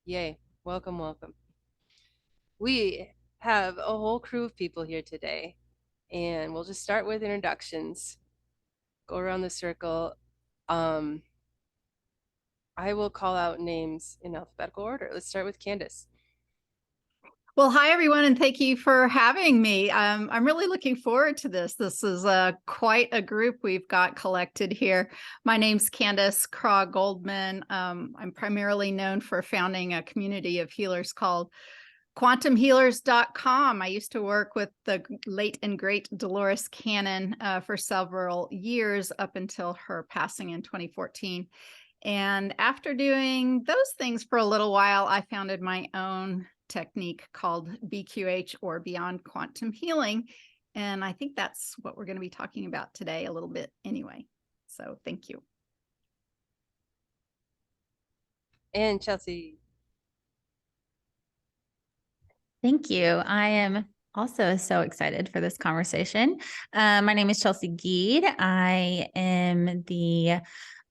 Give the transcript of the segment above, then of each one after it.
Yay. Welcome, welcome. We have a whole crew of people here today, and we'll just start with introductions. Go around the circle. Um, I will call out names in alphabetical order. Let's start with Candace. Well, hi, everyone, and thank you for having me. I'm really looking forward to this. This is quite a group we've got collected here. My name's Candace Craw-Goldman. I'm primarily known for founding a community of healers called quantumhealers.com. I used to work with the late and great Dolores Cannon for several years up until her passing in 2014. And after doing those things for a little while, I founded my own technique called BQH, or Beyond Quantum Healing. And I think that's what we're going to be talking about today a little bit anyway. So thank you. And Chelsea. Thank you. I am also so excited for this conversation. My name is Chelsea GIEDD. I am the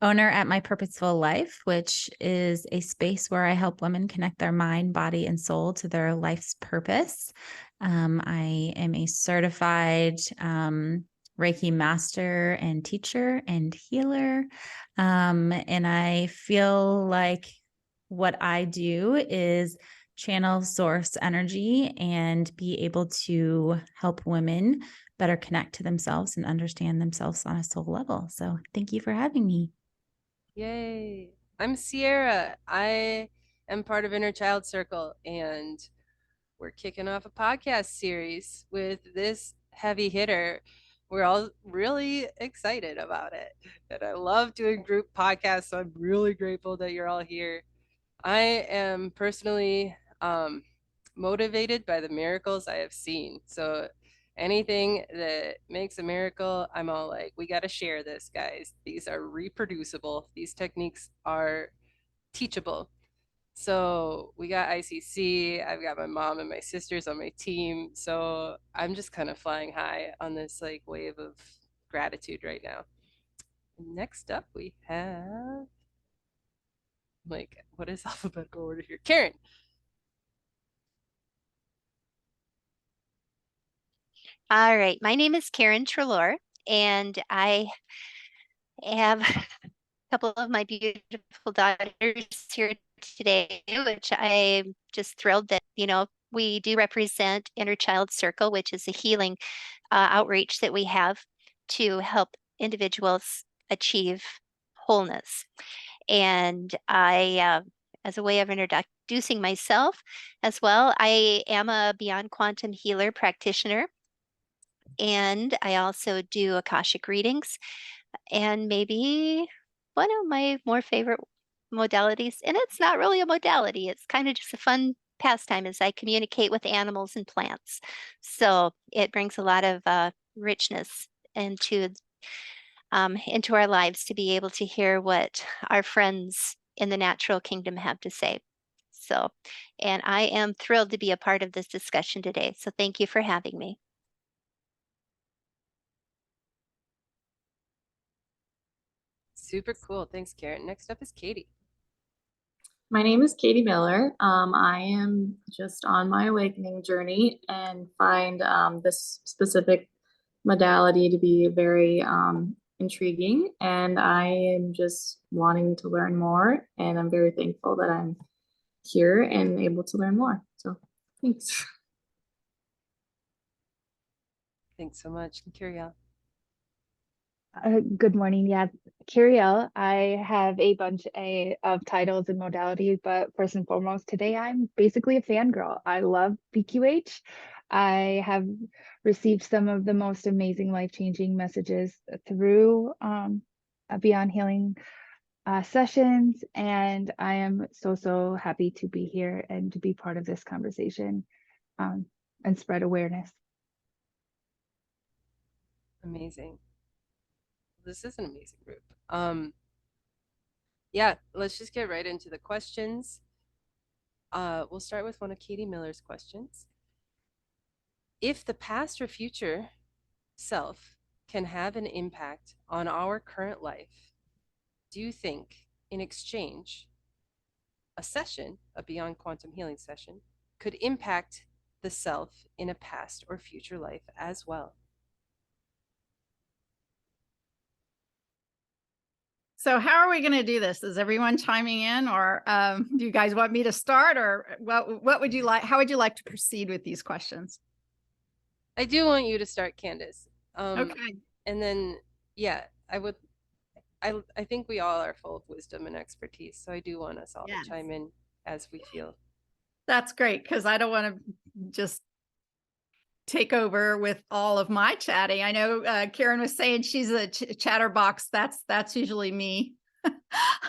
owner at My Purposeful Life, which is a space where I help women connect their mind, body, and soul to their life's purpose. I am a certified Reiki master and teacher and healer. And I feel like what I do is channel source energy and be able to help women better connect to themselves and understand themselves on a soul level. So thank you for having me. Yay. I'm CIERRA. I am part of Inner Child Circle, and we're kicking off a podcast series with this heavy hitter. We're all really excited about it. And I love doing group podcasts, so I'm really grateful that you're all here. I am personally motivated by the miracles I have seen. So anything that makes a miracle, I'm all like, we got to share this, guys. These are reproducible. These techniques are teachable. So we got ICC. I've got my mom and my sisters on my team. So I'm just kind of flying high on this like wave of gratitude right now. Next up, we have like, what is alphabetical order here? Karen. All right, my name is Karen TRELOAR, and I have a couple of my beautiful daughters here today, which I'm just thrilled that, we do represent Inner Child Circle, which is a healing outreach that we have to help individuals achieve wholeness. And I, as a way of introducing myself as well, I am a Beyond Quantum Healer practitioner. And I also do Akashic readings, and maybe one of my more favorite modalities, and it's not really a modality, it's kind of just a fun pastime, is I communicate with animals and plants. So it brings a lot of richness into our lives to be able to hear what our friends in the natural kingdom have to say. So, and I am thrilled to be a part of this discussion today. So thank you for having me. Super cool. Thanks, Karen. Next up is Katie. My name is Katie Miller. I am just on my awakening journey and find this specific modality to be very intriguing, and I am just wanting to learn more, and I'm very thankful that I'm here and able to learn more. So thanks. Thanks so much. KYRIEL. Good morning. Yeah, KYRIEL. I have a bunch of titles and modalities, but first and foremost, today I'm basically a fangirl. I love BQH. I have received some of the most amazing life-changing messages through Beyond Healing sessions, and I am so happy to be here and to be part of this conversation and spread awareness. Amazing. This is an amazing group. Yeah, let's just get right into the questions. We'll start with one of Katie Miller's questions. If the past or future self can have an impact on our current life, do you think in exchange a session, a beyond quantum healing session, could impact the self in a past or future life as well. So how are we going to do this? Is everyone chiming in, or do you guys want me to start, or what would you like? How would you like to proceed with these questions? I do want you to start, Candace. Okay. And then, yeah, I think we all are full of wisdom and expertise. So I do want us all to chime in as we feel. That's great, because I don't want to just take over with all of my chatting. I know Karen was saying she's a chatterbox. That's usually me.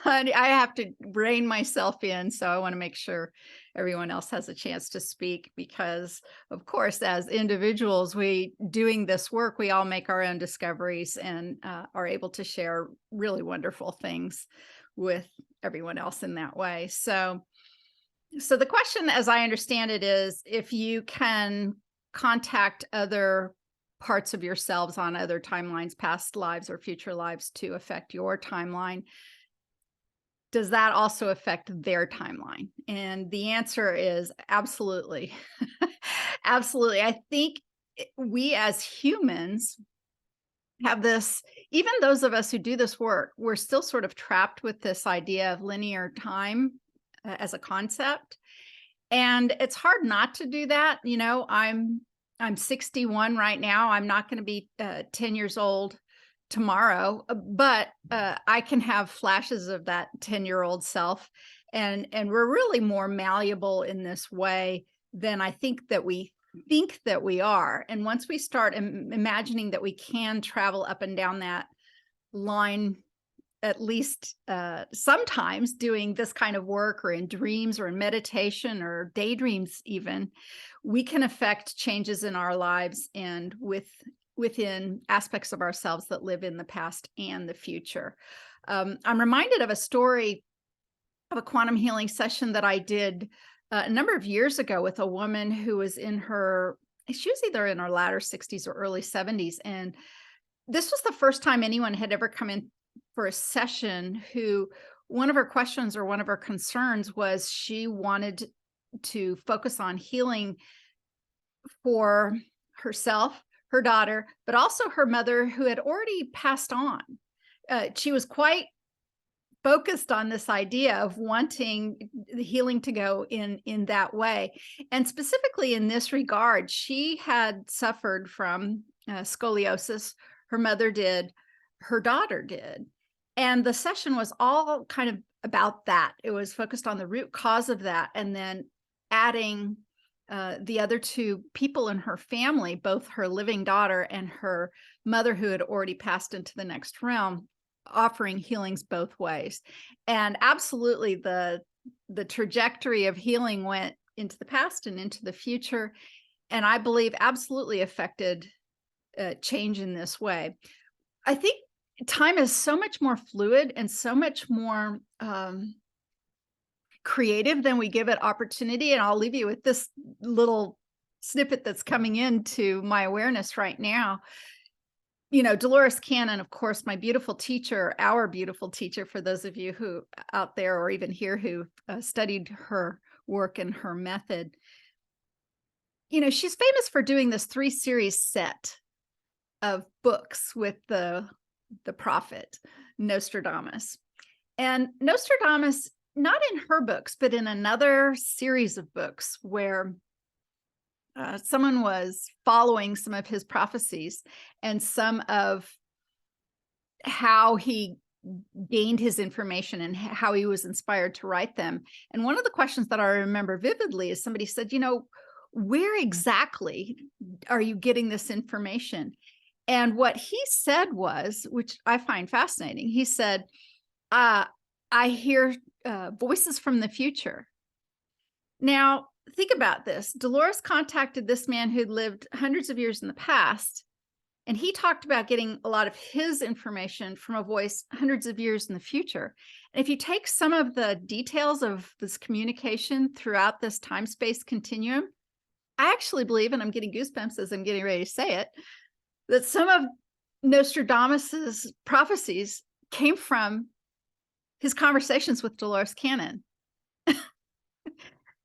I have to rein myself in. So I want to make sure everyone else has a chance to speak, because of course, as individuals, we doing this work, we all make our own discoveries and are able to share really wonderful things with everyone else in that way. So the question, as I understand it, is if you can contact other parts of yourselves on other timelines, past lives or future lives, to affect your timeline, does that also affect their timeline? And the answer is absolutely. Absolutely. I think we as humans have this, even those of us who do this work, we're still sort of trapped with this idea of linear time as a concept. And it's hard not to do that. You know, I'm 61 right now. I'm not going to be 10 years old tomorrow, but I can have flashes of that 10-year-old self. And we're really more malleable in this way than I think that we are. And once we start imagining that we can travel up and down that line, at least sometimes doing this kind of work, or in dreams, or in meditation, or daydreams even, we can affect changes in our lives and within aspects of ourselves that live in the past and the future. I'm reminded of a story of a quantum healing session that I did a number of years ago with a woman who was she was either in her latter 60s or early 70s. And this was the first time anyone had ever come in for a session who, one of her questions or one of her concerns was she wanted to focus on healing for herself, her daughter, but also her mother, who had already passed on. She was quite focused on this idea of wanting the healing to go in that way. And specifically in this regard, she had suffered from scoliosis. Her mother did, her daughter did. And the session was all kind of about that. It was focused on the root cause of that, and then adding the other two people in her family, both her living daughter and her mother, who had already passed into the next realm, offering healings both ways. And absolutely the trajectory of healing went into the past and into the future, and I believe absolutely affected change in this way. I think time is so much more fluid and so much more creative than we give it opportunity. And I'll leave you with this little snippet that's coming into my awareness right now. You know, Dolores Cannon, of course, my beautiful teacher, our beautiful teacher, for those of you who out there or even here who studied her work and her method. You know, she's famous for doing this 3-series set of books with the prophet Nostradamus. And Nostradamus, not in her books, but in another series of books where someone was following some of his prophecies and some of how he gained his information and how he was inspired to write them. And one of the questions that I remember vividly is somebody said, you know, where exactly are you getting this information? And what he said was, which I find fascinating, he said, I hear voices from the future. Now, think about this. Dolores contacted this man who'd lived hundreds of years in the past, and he talked about getting a lot of his information from a voice hundreds of years in the future. And if you take some of the details of this communication throughout this time-space continuum, I actually believe, and I'm getting goosebumps as I'm getting ready to say it, that some of Nostradamus's prophecies came from his conversations with Dolores Cannon.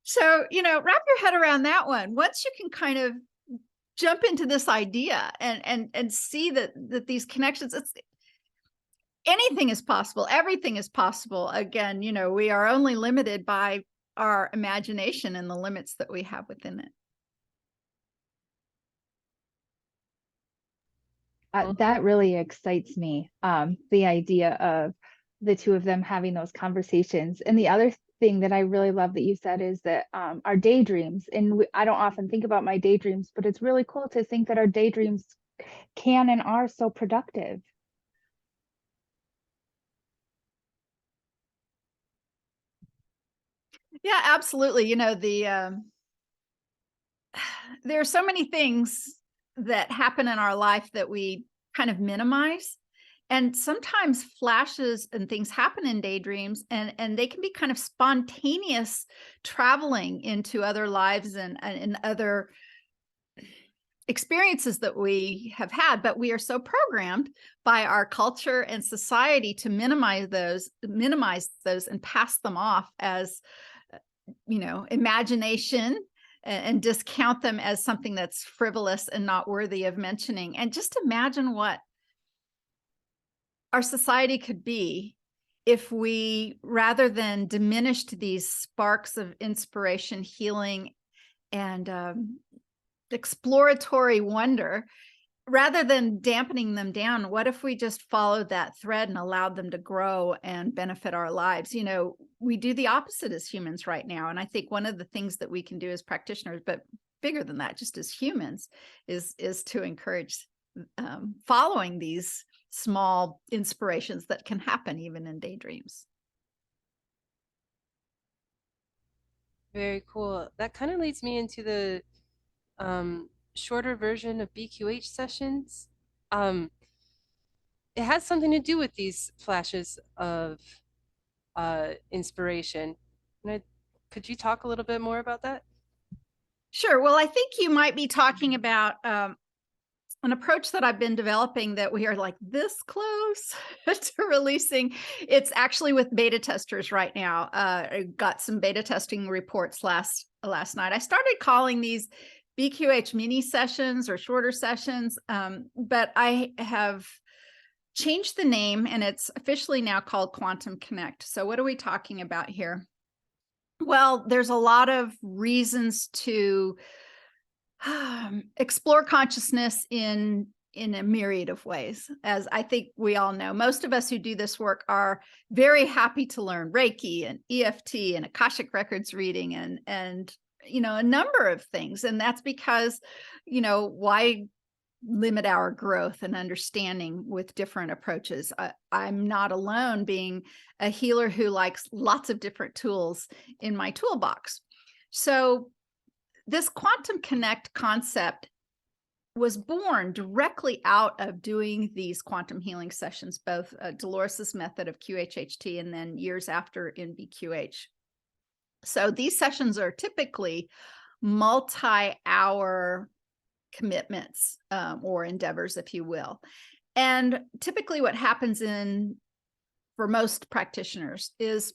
So, wrap your head around that one. Once you can kind of jump into this idea and see that these connections, anything is possible. Everything is possible. Again, we are only limited by our imagination and the limits that we have within it. That really excites me. The idea of the two of them having those conversations. And the other thing that I really love that you said is that our daydreams, and I don't often think about my daydreams, but it's really cool to think that our daydreams can and are so productive. Yeah, absolutely. There are so many things that happen in our life that we kind of minimize. And sometimes flashes and things happen in daydreams, and they can be kind of spontaneous traveling into other lives and other experiences that we have had, but we are so programmed by our culture and society to minimize those and pass them off as imagination, and discount them as something that's frivolous and not worthy of mentioning. And just imagine what our society could be if we, rather than diminished these sparks of inspiration, healing, and exploratory wonder, rather than dampening them down, what if we just followed that thread and allowed them to grow and benefit our lives? We do the opposite as humans right now. And I think one of the things that we can do as practitioners, but bigger than that, just as humans, is to encourage following these small inspirations that can happen even in daydreams. Very cool. That kind of leads me into the shorter version of BQH sessions. It has something to do with these flashes of inspiration. Could you talk a little bit more about that? Sure. Well, I think you might be talking about an approach that I've been developing that we are like this close to releasing. It's actually with beta testers right now. I got some beta testing reports last night. I started calling these BQH mini sessions or shorter sessions, but I have changed the name, and it's officially now called Quantum Connect. So what are we talking about here? Well, there's a lot of reasons to explore consciousness in a myriad of ways. As I think we all know, most of us who do this work are very happy to learn Reiki and EFT and Akashic Records reading and a number of things. And that's because, why limit our growth and understanding with different approaches? I'm not alone being a healer who likes lots of different tools in my toolbox. So this Quantum Connect concept was born directly out of doing these quantum healing sessions, both Dolores's method of QHHT and then years after in BQH. So these sessions are typically multi-hour commitments or endeavors, if you will. And typically what happens for most practitioners is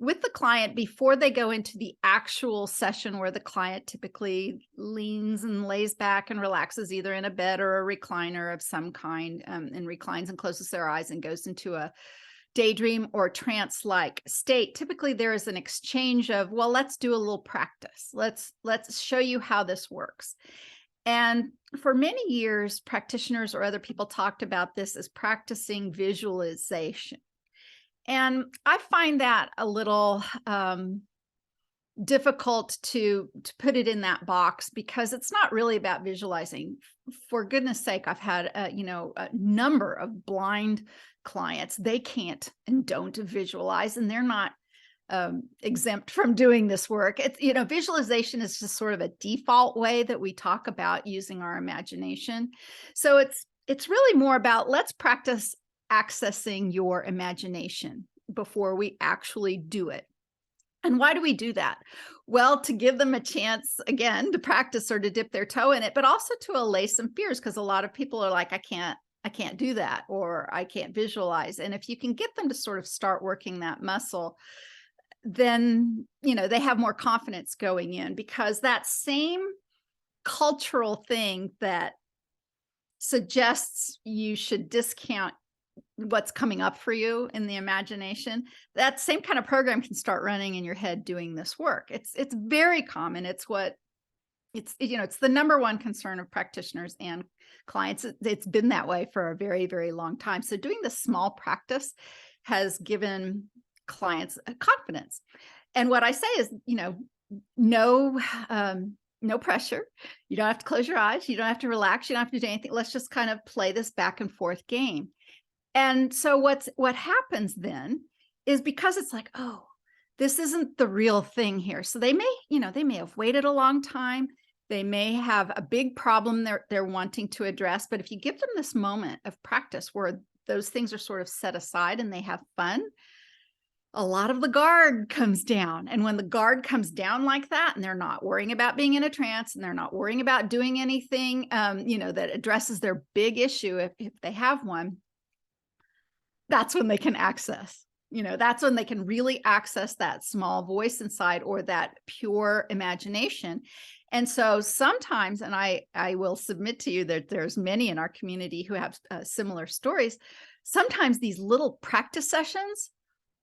with the client, before they go into the actual session where the client typically leans and lays back and relaxes either in a bed or a recliner of some kind, and reclines and closes their eyes and goes into a daydream or trance-like state, typically there is an exchange of, well, let's do a little practice. Let's show you how this works. And for many years, practitioners or other people talked about this as practicing visualization. And I find that a little difficult to put it in that box, because it's not really about visualizing. For goodness sake, I've had a number of blind clients. They can't and don't visualize, and they're not exempt from doing this work. It's, visualization is just sort of a default way that we talk about using our imagination. So it's really more about, let's practice accessing your imagination before we actually do it. And why do we do that? Well, to give them a chance, again, to practice or to dip their toe in it, but also to allay some fears, because a lot of people are like, I can't do that, or I can't visualize. And if you can get them to sort of start working that muscle, then, they have more confidence going in, because that same cultural thing that suggests you should discount what's coming up for you in the imagination, that same kind of program can start running in your head doing this work. It's very common. It's the number one concern of practitioners and clients. It's been that way for a very, very long time. So doing this small practice has given clients confidence. And what I say is, no pressure. You don't have to close your eyes. You don't have to relax. You don't have to do anything. Let's just kind of play this back and forth game. And so what happens then is, because it's like, oh, this isn't the real thing here. So they may have waited a long time. They may have a big problem they're wanting to address. But if you give them this moment of practice where those things are sort of set aside and they have fun, a lot of the guard comes down. And when the guard comes down like that, and they're not worrying about being in a trance, and they're not worrying about doing anything, that addresses their big issue, if they have one, that's when they can access, that's when they can really access that small voice inside, or that pure imagination. And so sometimes, and I will submit to you that there's many in our community who have similar stories. Sometimes these little practice sessions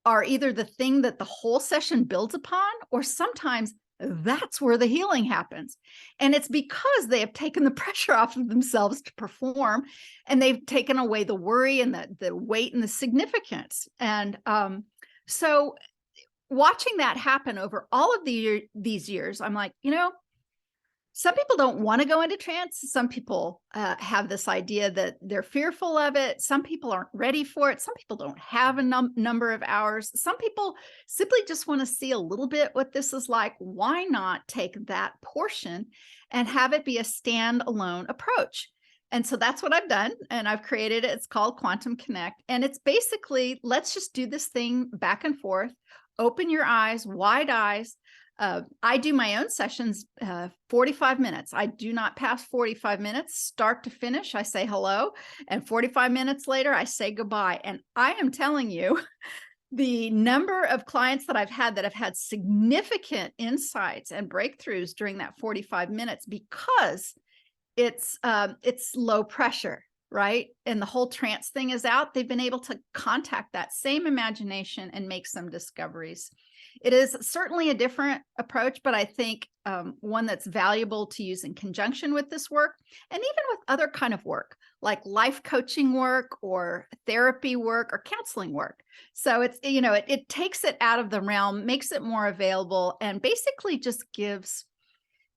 are either the thing that the whole session builds upon, or sometimes that's where the healing happens. And it's because they have taken the pressure off of themselves to perform, and they've taken away the worry and the weight and the significance. And so watching that happen over all of these years, I'm like, some people don't want to go into trance. Some people have this idea that they're fearful of it. Some people aren't ready for it. Some people don't have a number of hours. Some people simply just want to see a little bit what this is like. Why not take that portion and have it be a standalone approach? And so that's what I've done. And I've created it. It's called Quantum Connect. And it's basically, let's just do this thing back and forth. Open your eyes, wide eyes. I do my own sessions, 45 minutes. I do not pass 45 minutes, start to finish. I say hello, and 45 minutes later, I say goodbye. And I am telling you, the number of clients that I've had that have had significant insights and breakthroughs during that 45 minutes, because it's low pressure, right? And the whole trance thing is out. They've been able to contact that same imagination and make some discoveries. It is certainly a different approach, but I think one that's valuable to use in conjunction with this work, and even with other kind of work, like life coaching work or therapy work or counseling work. So it's, it takes it out of the realm, makes it more available, and basically just gives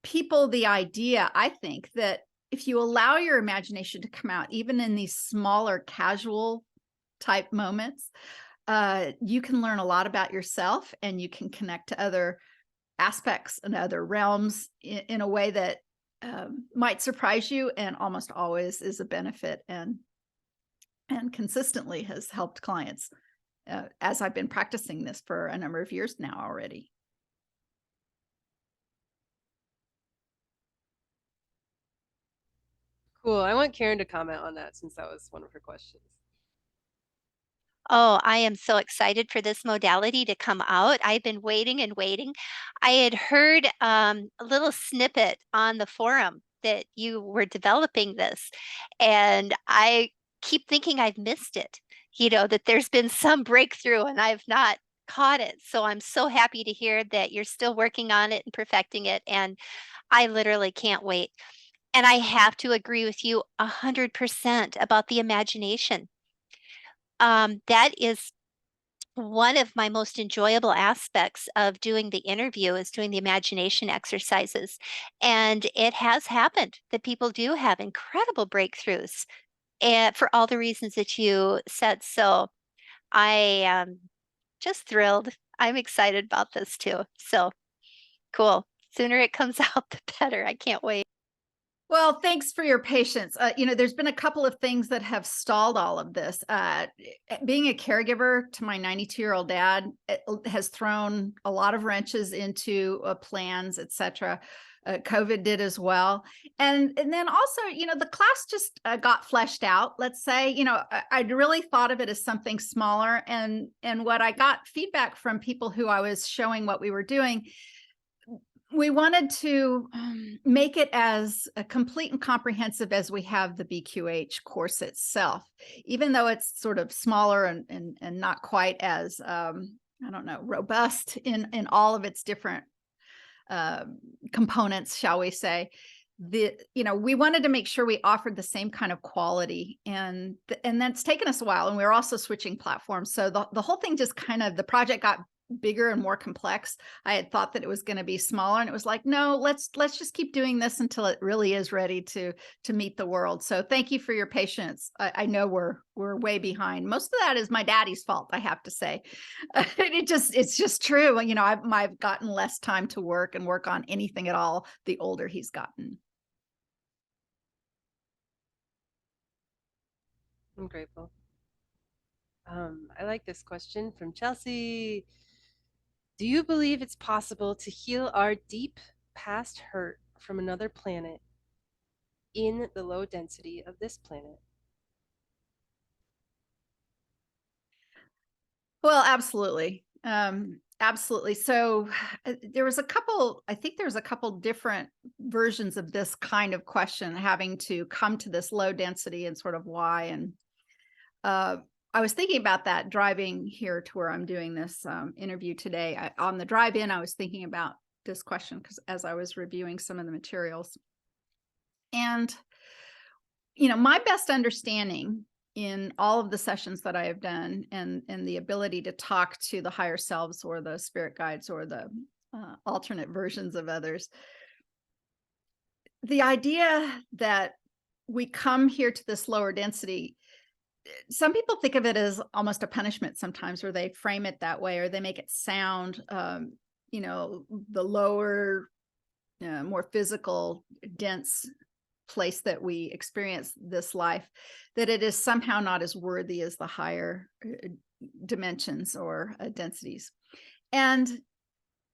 people the idea, I think, that if you allow your imagination to come out, even in these smaller casual type moments, you can learn a lot about yourself, and you can connect to other aspects and other realms in a way that might surprise you, and almost always is a benefit, and consistently has helped clients as I've been practicing this for a number of years now already. Cool. I want Karen to comment on that, since that was one of her questions. Oh, I am so excited for this modality to come out. I've been waiting and waiting. I had heard a little snippet on the forum that you were developing this, and I keep thinking I've missed it, that there's been some breakthrough and I've not caught it. So I'm so happy to hear that you're still working on it and perfecting it, and I literally can't wait. And I have to agree with you 100% about the imagination. That is one of my most enjoyable aspects of doing the interview, is doing the imagination exercises. And it has happened that people do have incredible breakthroughs, and for all the reasons that you said. So I am just thrilled. I'm excited about this too. So cool. Sooner it comes out, the better. I can't wait. Well, thanks for your patience. There's been a couple of things that have stalled all of this. Being a caregiver to my 92-year-old dad has thrown a lot of wrenches into plans, etc. COVID did as well. And then also, you know, the class just got fleshed out. Let's say, you know, I'd really thought of it as something smaller. And what I got feedback from people who I was showing what we were doing, we wanted to make it as complete and comprehensive as we have the BQH course itself, even though it's sort of smaller and not quite as, I don't know, robust in all of its different components, shall we say. You know, we wanted to make sure we offered the same kind of quality, and that's taken us a while. And we were also switching platforms. So the whole thing just kind of, the project got bigger and more complex. I had thought that it was going to be smaller, and it was like, no, let's just keep doing this until it really is ready to meet the world. So thank you for your patience. I know we're way behind. Most of that is my daddy's fault, I have to say. It's just true. You know, I've gotten less time to work on anything at all the older he's gotten. I'm grateful. I like this question from Chelsea. Do you believe it's possible to heal our deep past hurt from another planet in the low density of this planet? Well, absolutely. Absolutely. So there was I think there's a couple different versions of this kind of question having to come to this low density and sort of why. And I was thinking about that driving here to where I'm doing this interview today. On the drive in, I was thinking about this question because as I was reviewing some of the materials. And, you know, my best understanding in all of the sessions that I have done and the ability to talk to the higher selves or the spirit guides or the alternate versions of others, the idea that we come here to this lower density, some people think of it as almost a punishment sometimes, or they frame it that way, or they make it sound, you know, the lower, more physical, dense place that we experience this life, that it is somehow not as worthy as the higher dimensions or densities. And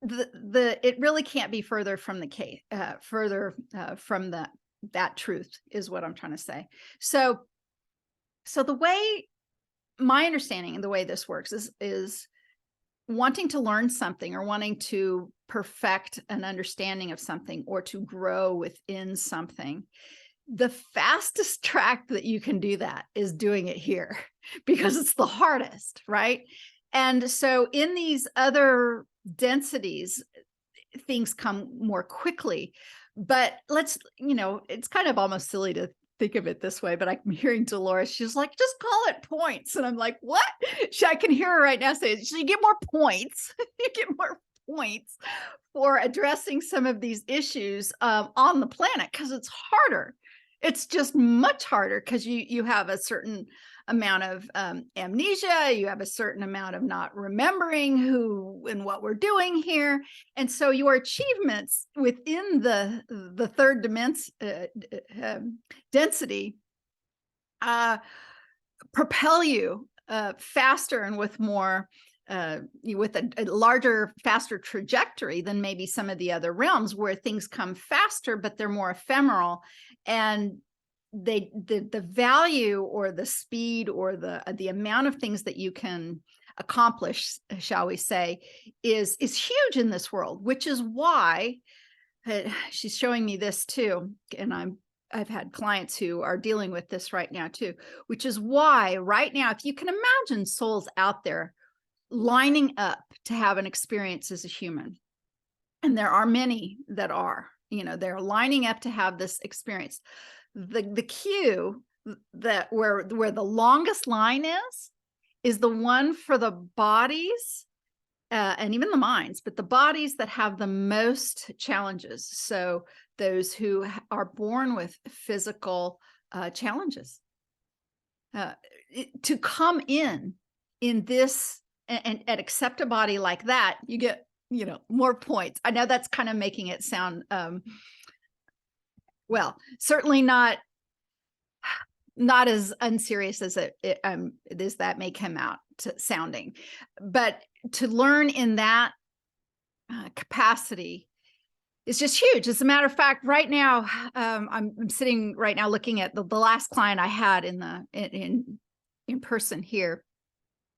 it really can't be further from the case, from that truth is what I'm trying to say. So the way, my understanding and the way this works is wanting to learn something or wanting to perfect an understanding of something or to grow within something. The fastest track that you can do that is doing it here because it's the hardest, right? And so in these other densities, things come more quickly. But let's, you know, it's kind of almost silly to think of it this way, but I'm hearing Dolores, she's like, just call it points. And I'm like, what? I can hear her right now say, you get more points. You get more points for addressing some of these issues on the planet because it's harder. It's just much harder because you have a certain amount of amnesia, you have a certain amount of not remembering who and what we're doing here. And so your achievements within the third density propel you faster and with more with a larger, faster trajectory than maybe some of the other realms where things come faster, but they're more ephemeral. And the value or the speed or the amount of things that you can accomplish, shall we say, is huge in this world, which is why she's showing me this too. And I've had clients who are dealing with this right now too, which is why right now, if you can imagine souls out there lining up to have an experience as a human, and there are many that are, you know, they're lining up to have this experience. The queue that where the longest line is the one for the bodies and even the minds, but the bodies that have the most challenges. So those who are born with physical challenges to come in this and accept a body like that, you get, you know, more points. I know that's kind of making it sound well, certainly not as unserious as that may come out to sounding, but to learn in that capacity is just huge. As a matter of fact, right now, I'm sitting right now looking at the last client I had in person here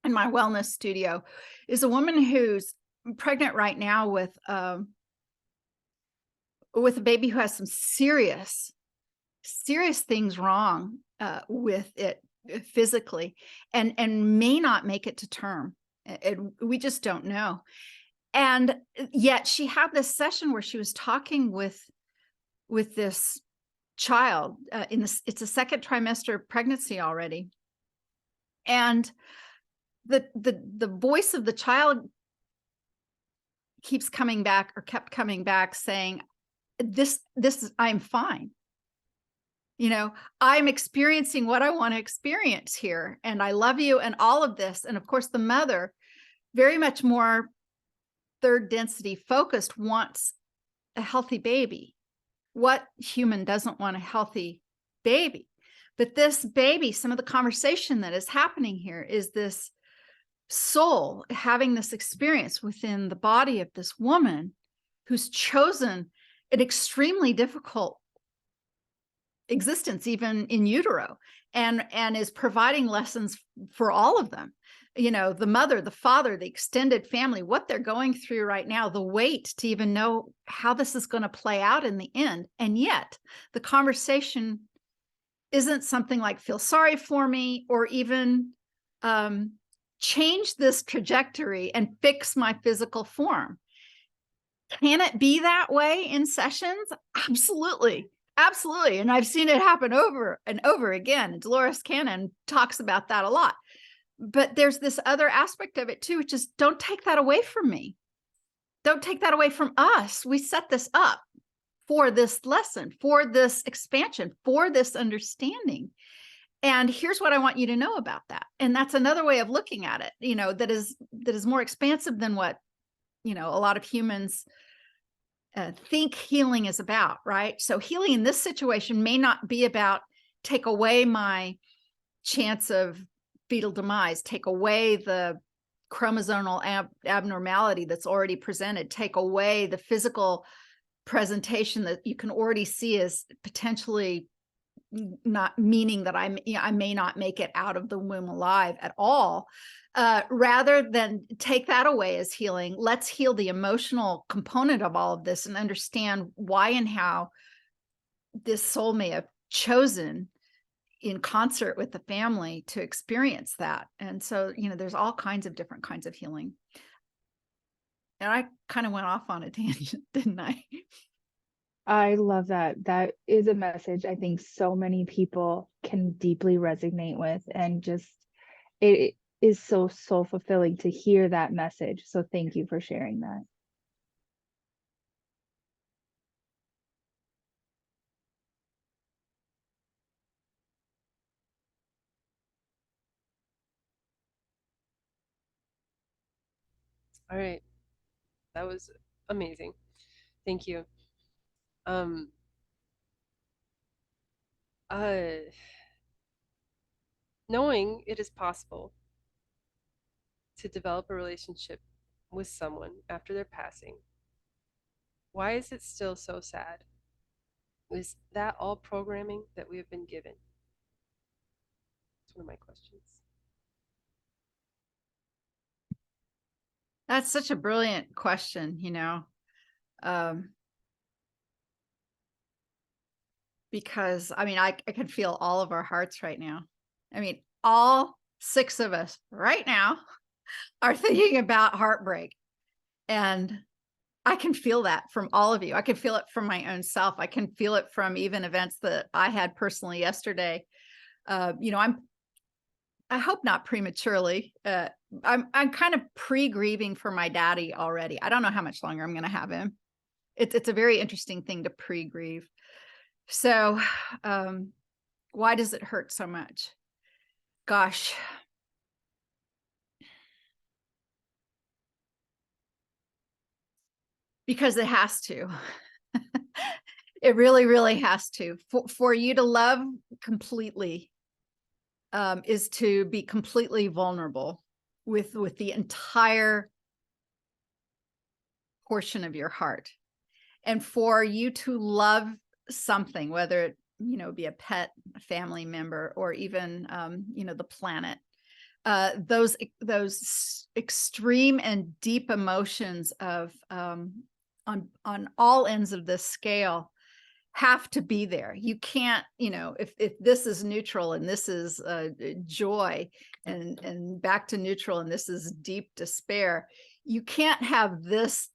in my wellness studio, is a woman who's pregnant right now with a baby who has some serious things wrong with it physically, and may not make it to term. We just don't know. And yet she had this session where she was talking with this child it's a second trimester pregnancy already. And the voice of the child kept coming back saying, this is, I'm fine. You know, I'm experiencing what I want to experience here. And I love you and all of this. And of course, the mother, very much more third density focused, wants a healthy baby. What human doesn't want a healthy baby? But this baby, some of the conversation that is happening here is this soul having this experience within the body of this woman who's chosen an extremely difficult existence, even in utero, and is providing lessons for all of them. You know, the mother, the father, the extended family, what they're going through right now, the weight to even know how this is going to play out in the end. And yet the conversation isn't something like, feel sorry for me, or even change this trajectory and fix my physical form. Can it be that way in sessions? Absolutely. Absolutely. And I've seen it happen over and over again. Dolores Cannon talks about that a lot. But there's this other aspect of it too, which is, don't take that away from me. Don't take that away from us. We set this up for this lesson, for this expansion, for this understanding. And here's what I want you to know about that. And that's another way of looking at it, you know, that is more expansive than what, you know, a lot of humans think healing is about, right? So healing in this situation may not be about take away my chance of fetal demise, take away the chromosomal abnormality that's already presented, take away the physical presentation that you can already see as potentially not meaning that I may not make it out of the womb alive at all. Rather than take that away as healing, let's heal the emotional component of all of this and understand why and how this soul may have chosen in concert with the family to experience that. And so, you know, there's all kinds of different kinds of healing. And I kind of went off on a tangent, didn't I? I love that. That is a message I think so many people can deeply resonate with, and just it is so fulfilling to hear that message. So thank you for sharing that. All right. That was amazing. Thank you. Knowing it is possible to develop a relationship with someone after their passing, why is it still so sad? Is that all programming that we have been given? That's one of my questions. That's such a brilliant question, you know, because I mean, I can feel all of our hearts right now. I mean, all 6 of us right now are thinking about heartbreak. And I can feel that from all of you. I can feel it from my own self. I can feel it from even events that I had personally yesterday. You know, I hope not prematurely. I'm kind of pre-grieving for my daddy already. I don't know how much longer I'm going to have him. It's a very interesting thing to pre-grieve. So why does it hurt so much? Gosh. Because it has to. It really, really has to. For you to love completely is to be completely vulnerable with the entire portion of your heart. and for you to love something, whether it, be a pet, a family member, or even, the planet. Those extreme and deep emotions of on all ends of this scale have to be there. You can't, if this is neutral and this is joy, and back to neutral and this is deep despair, you can't have this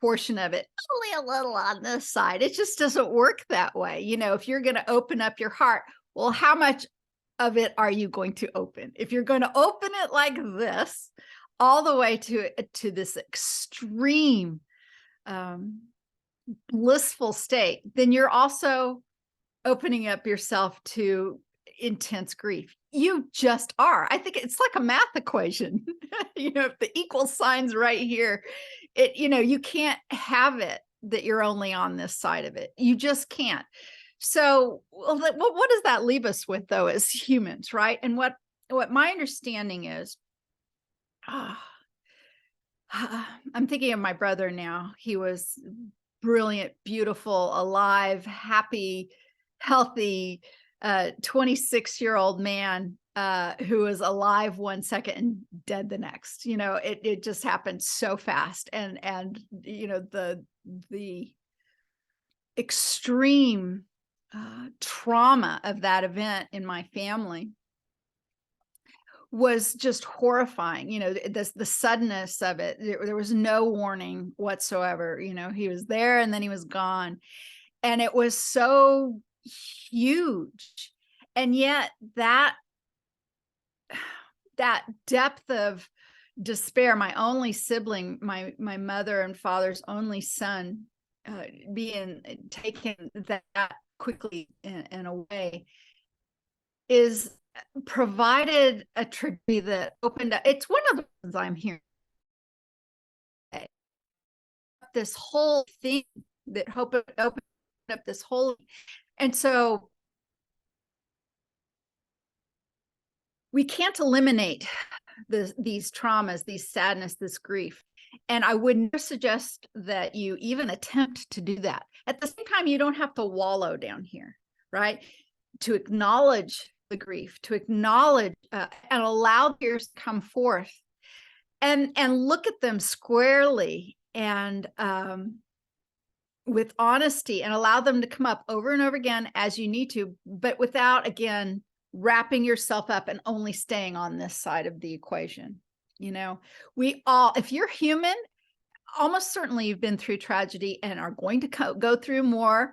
portion of it only a little on this side. It just doesn't work that way. If you're going to open up your heart, well, how much of it are you going to open? If you're going to open it like this, all the way to this extreme blissful state, then you're also opening up yourself to intense grief. You just are. I think it's like a math equation. If the equal sign's right here, you can't have it that you're only on this side of it. You just can't. So what does that leave us with, though, as humans, right? And what my understanding is, I'm thinking of my brother now. He was brilliant, beautiful, alive, happy, healthy, 26-year-old man who was alive one second and dead the next. It just happened so fast. And the extreme trauma of that event in my family was just horrifying. The suddenness of it. There was no warning whatsoever. He was there and then he was gone. And it was so huge. And yet that depth of despair, my only sibling, my mother and father's only son, being taken that quickly and away, is provided a tragedy that opened up. It's one of the reasons I'm here. This whole thing that opened up this whole, and so we can't eliminate these traumas, these sadness, this grief. And I would never suggest that you even attempt to do that. At the same time, you don't have to wallow down here, right? To acknowledge the grief, to acknowledge and allow tears to come forth, and look at them squarely and with honesty, and allow them to come up over and over again as you need to, but without, again, wrapping yourself up and only staying on this side of the equation. We all, if you're human, almost certainly you've been through tragedy and are going to go through more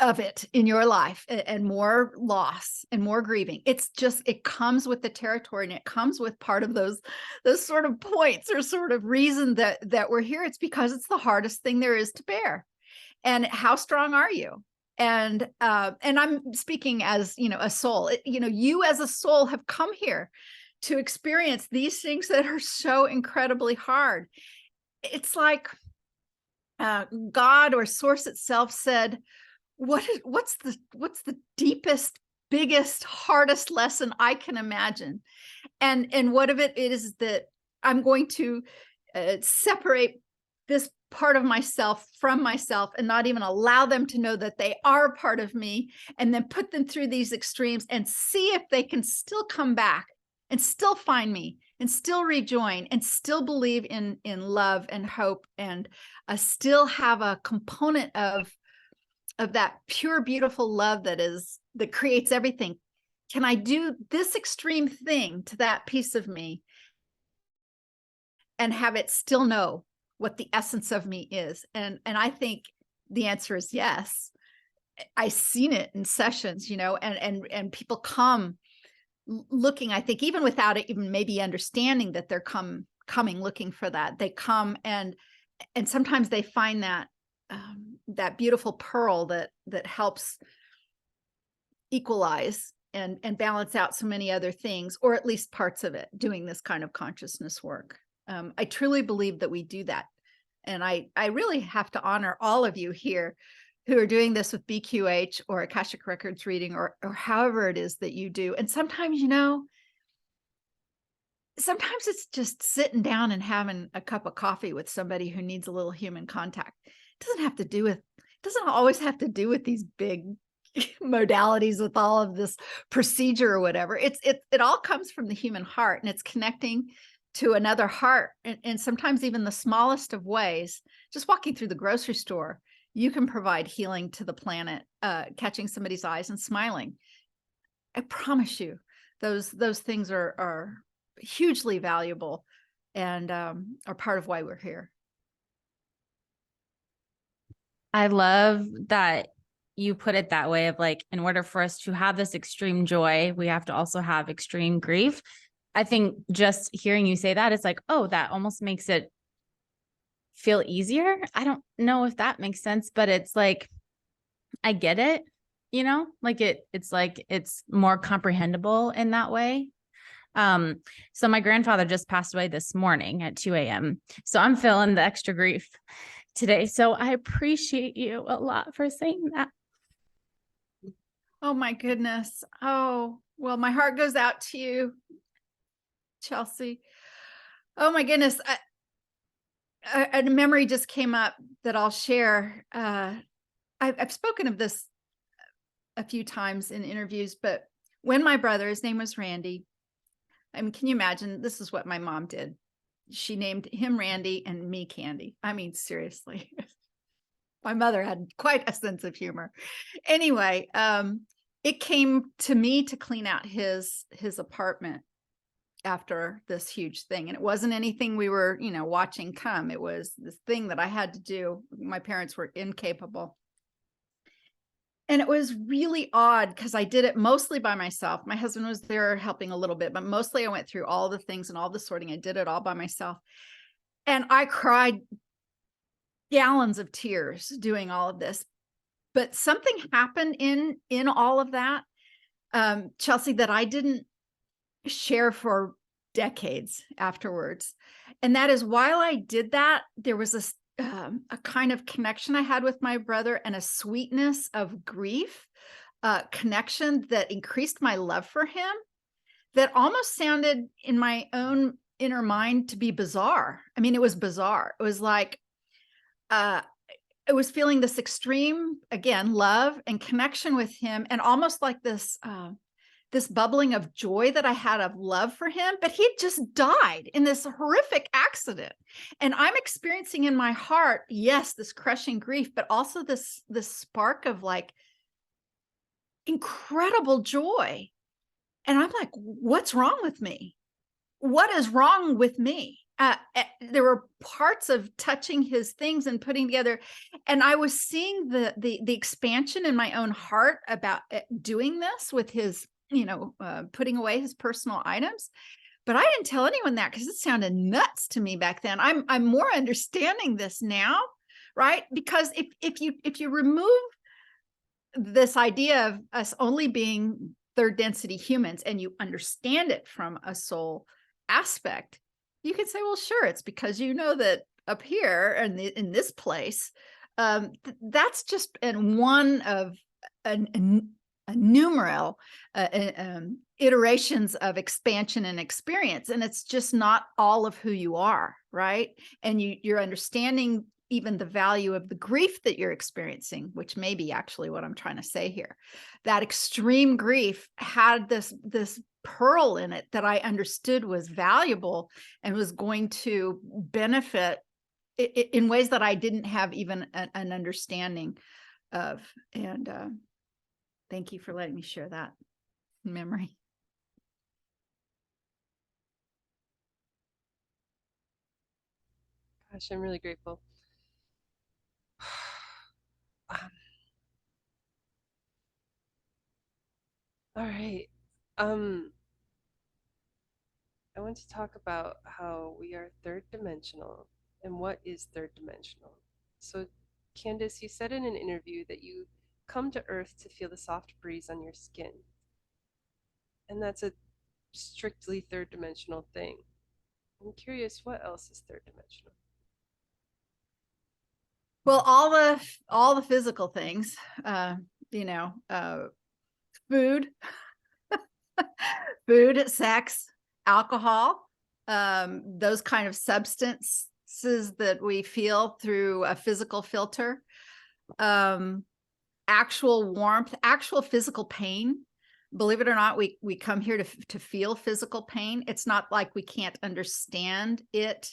of it in your life, and more loss and more grieving. It's just, it comes with the territory, and it comes with part of those sort of points or sort of reason that we're here. It's because it's the hardest thing there is to bear. And how strong are you? And I'm speaking as, a soul. You as a soul have come here to experience these things that are so incredibly hard. It's like God or Source itself said, what's the deepest, biggest, hardest lesson I can imagine? And what of it is that I'm going to separate this part of myself from myself, and not even allow them to know that they are part of me, and then put them through these extremes and see if they can still come back and still find me and still rejoin and still believe in love and hope, and still have a component of that pure, beautiful love that creates everything. Can I do this extreme thing to that piece of me and have it still know what the essence of me is? And I think the answer is yes. I've seen it in sessions, and people come looking, I think, even without it even maybe understanding that they're coming looking for that. They come and sometimes they find that beautiful pearl that helps equalize and balance out so many other things, or at least parts of it, doing this kind of consciousness work. I truly believe that we do that. And I really have to honor all of you here who are doing this with BQH or Akashic Records reading, or however it is that you do. And sometimes, sometimes it's just sitting down and having a cup of coffee with somebody who needs a little human contact. doesn't always have to do with these big modalities with all of this procedure or whatever. It all comes from the human heart, and it's connecting to another heart, and sometimes even the smallest of ways. Just walking through the grocery store, you can provide healing to the planet, catching somebody's eyes and smiling. I promise you, those things are hugely valuable, and are part of why we're here. I love that you put it that way of like, in order for us to have this extreme joy, we have to also have extreme grief. I think just hearing you say that, it's like, oh, that almost makes it feel easier. I don't know if that makes sense, but it's like, I get it, you know, like it's like, it's more comprehensible in that way. So my grandfather just passed away this morning at 2 a.m. So I'm feeling the extra grief today. So I appreciate you a lot for saying that. Oh my goodness. Oh, well, my heart goes out to you, Chelsea. Oh my goodness. A memory just came up that I'll share. I've spoken of this a few times in interviews, but when my brother, his name was Randy. I mean, can you imagine? This is what my mom did. She named him Randy and me Candy. I mean, seriously. My mother had quite a sense of humor. Anyway, it came to me to clean out his apartment after this huge thing. And it wasn't anything we were, watching come. It was this thing that I had to do. My parents were incapable. And it was really odd because I did it mostly by myself. My husband was there helping a little bit, but mostly I went through all the things and all the sorting. I did it all by myself. And I cried gallons of tears doing all of this. But something happened in all of that, Chelsea, that I didn't share for decades afterwards. And that is, while I did that, there was a kind of connection I had with my brother, and a sweetness of grief, connection that increased my love for him, that almost sounded in my own inner mind to be bizarre. I mean, it was bizarre. It was like, I was feeling this extreme, again, love and connection with him, and almost like this, this bubbling of joy that I had of love for him, but he just died in this horrific accident. And I'm experiencing in my heart, yes, this crushing grief, but also this spark of like incredible joy. And I'm like, what's wrong with me? What is wrong with me? There were parts of touching his things and putting together, and I was seeing the expansion in my own heart about doing this with his, putting away his personal items. But I didn't tell anyone that because it sounded nuts to me back then. I'm more understanding this now, right? Because if you remove this idea of us only being third density humans, and you understand it from a soul aspect, you could say, well, sure, it's because you know that up here and in this place, that's just one of a numerous iterations of expansion and experience, and it's just not all of who you are, right? And you're understanding even the value of the grief that you're experiencing, which may be actually what I'm trying to say here. That extreme grief had this pearl in it that I understood was valuable and was going to benefit in ways that I didn't have even an understanding of. And thank you for letting me share that memory. Gosh, I'm really grateful. All right. I want to talk about how we are third dimensional and what is third dimensional. So, Candace, you said in an interview that you come to Earth to feel the soft breeze on your skin. And that's a strictly third dimensional thing. I'm curious, what else is third dimensional? Well, all the physical things, food, food, sex, alcohol, those kind of substances that we feel through a physical filter, actual warmth, actual physical pain. Believe it or not, we come here to feel physical pain. It's not like we can't understand it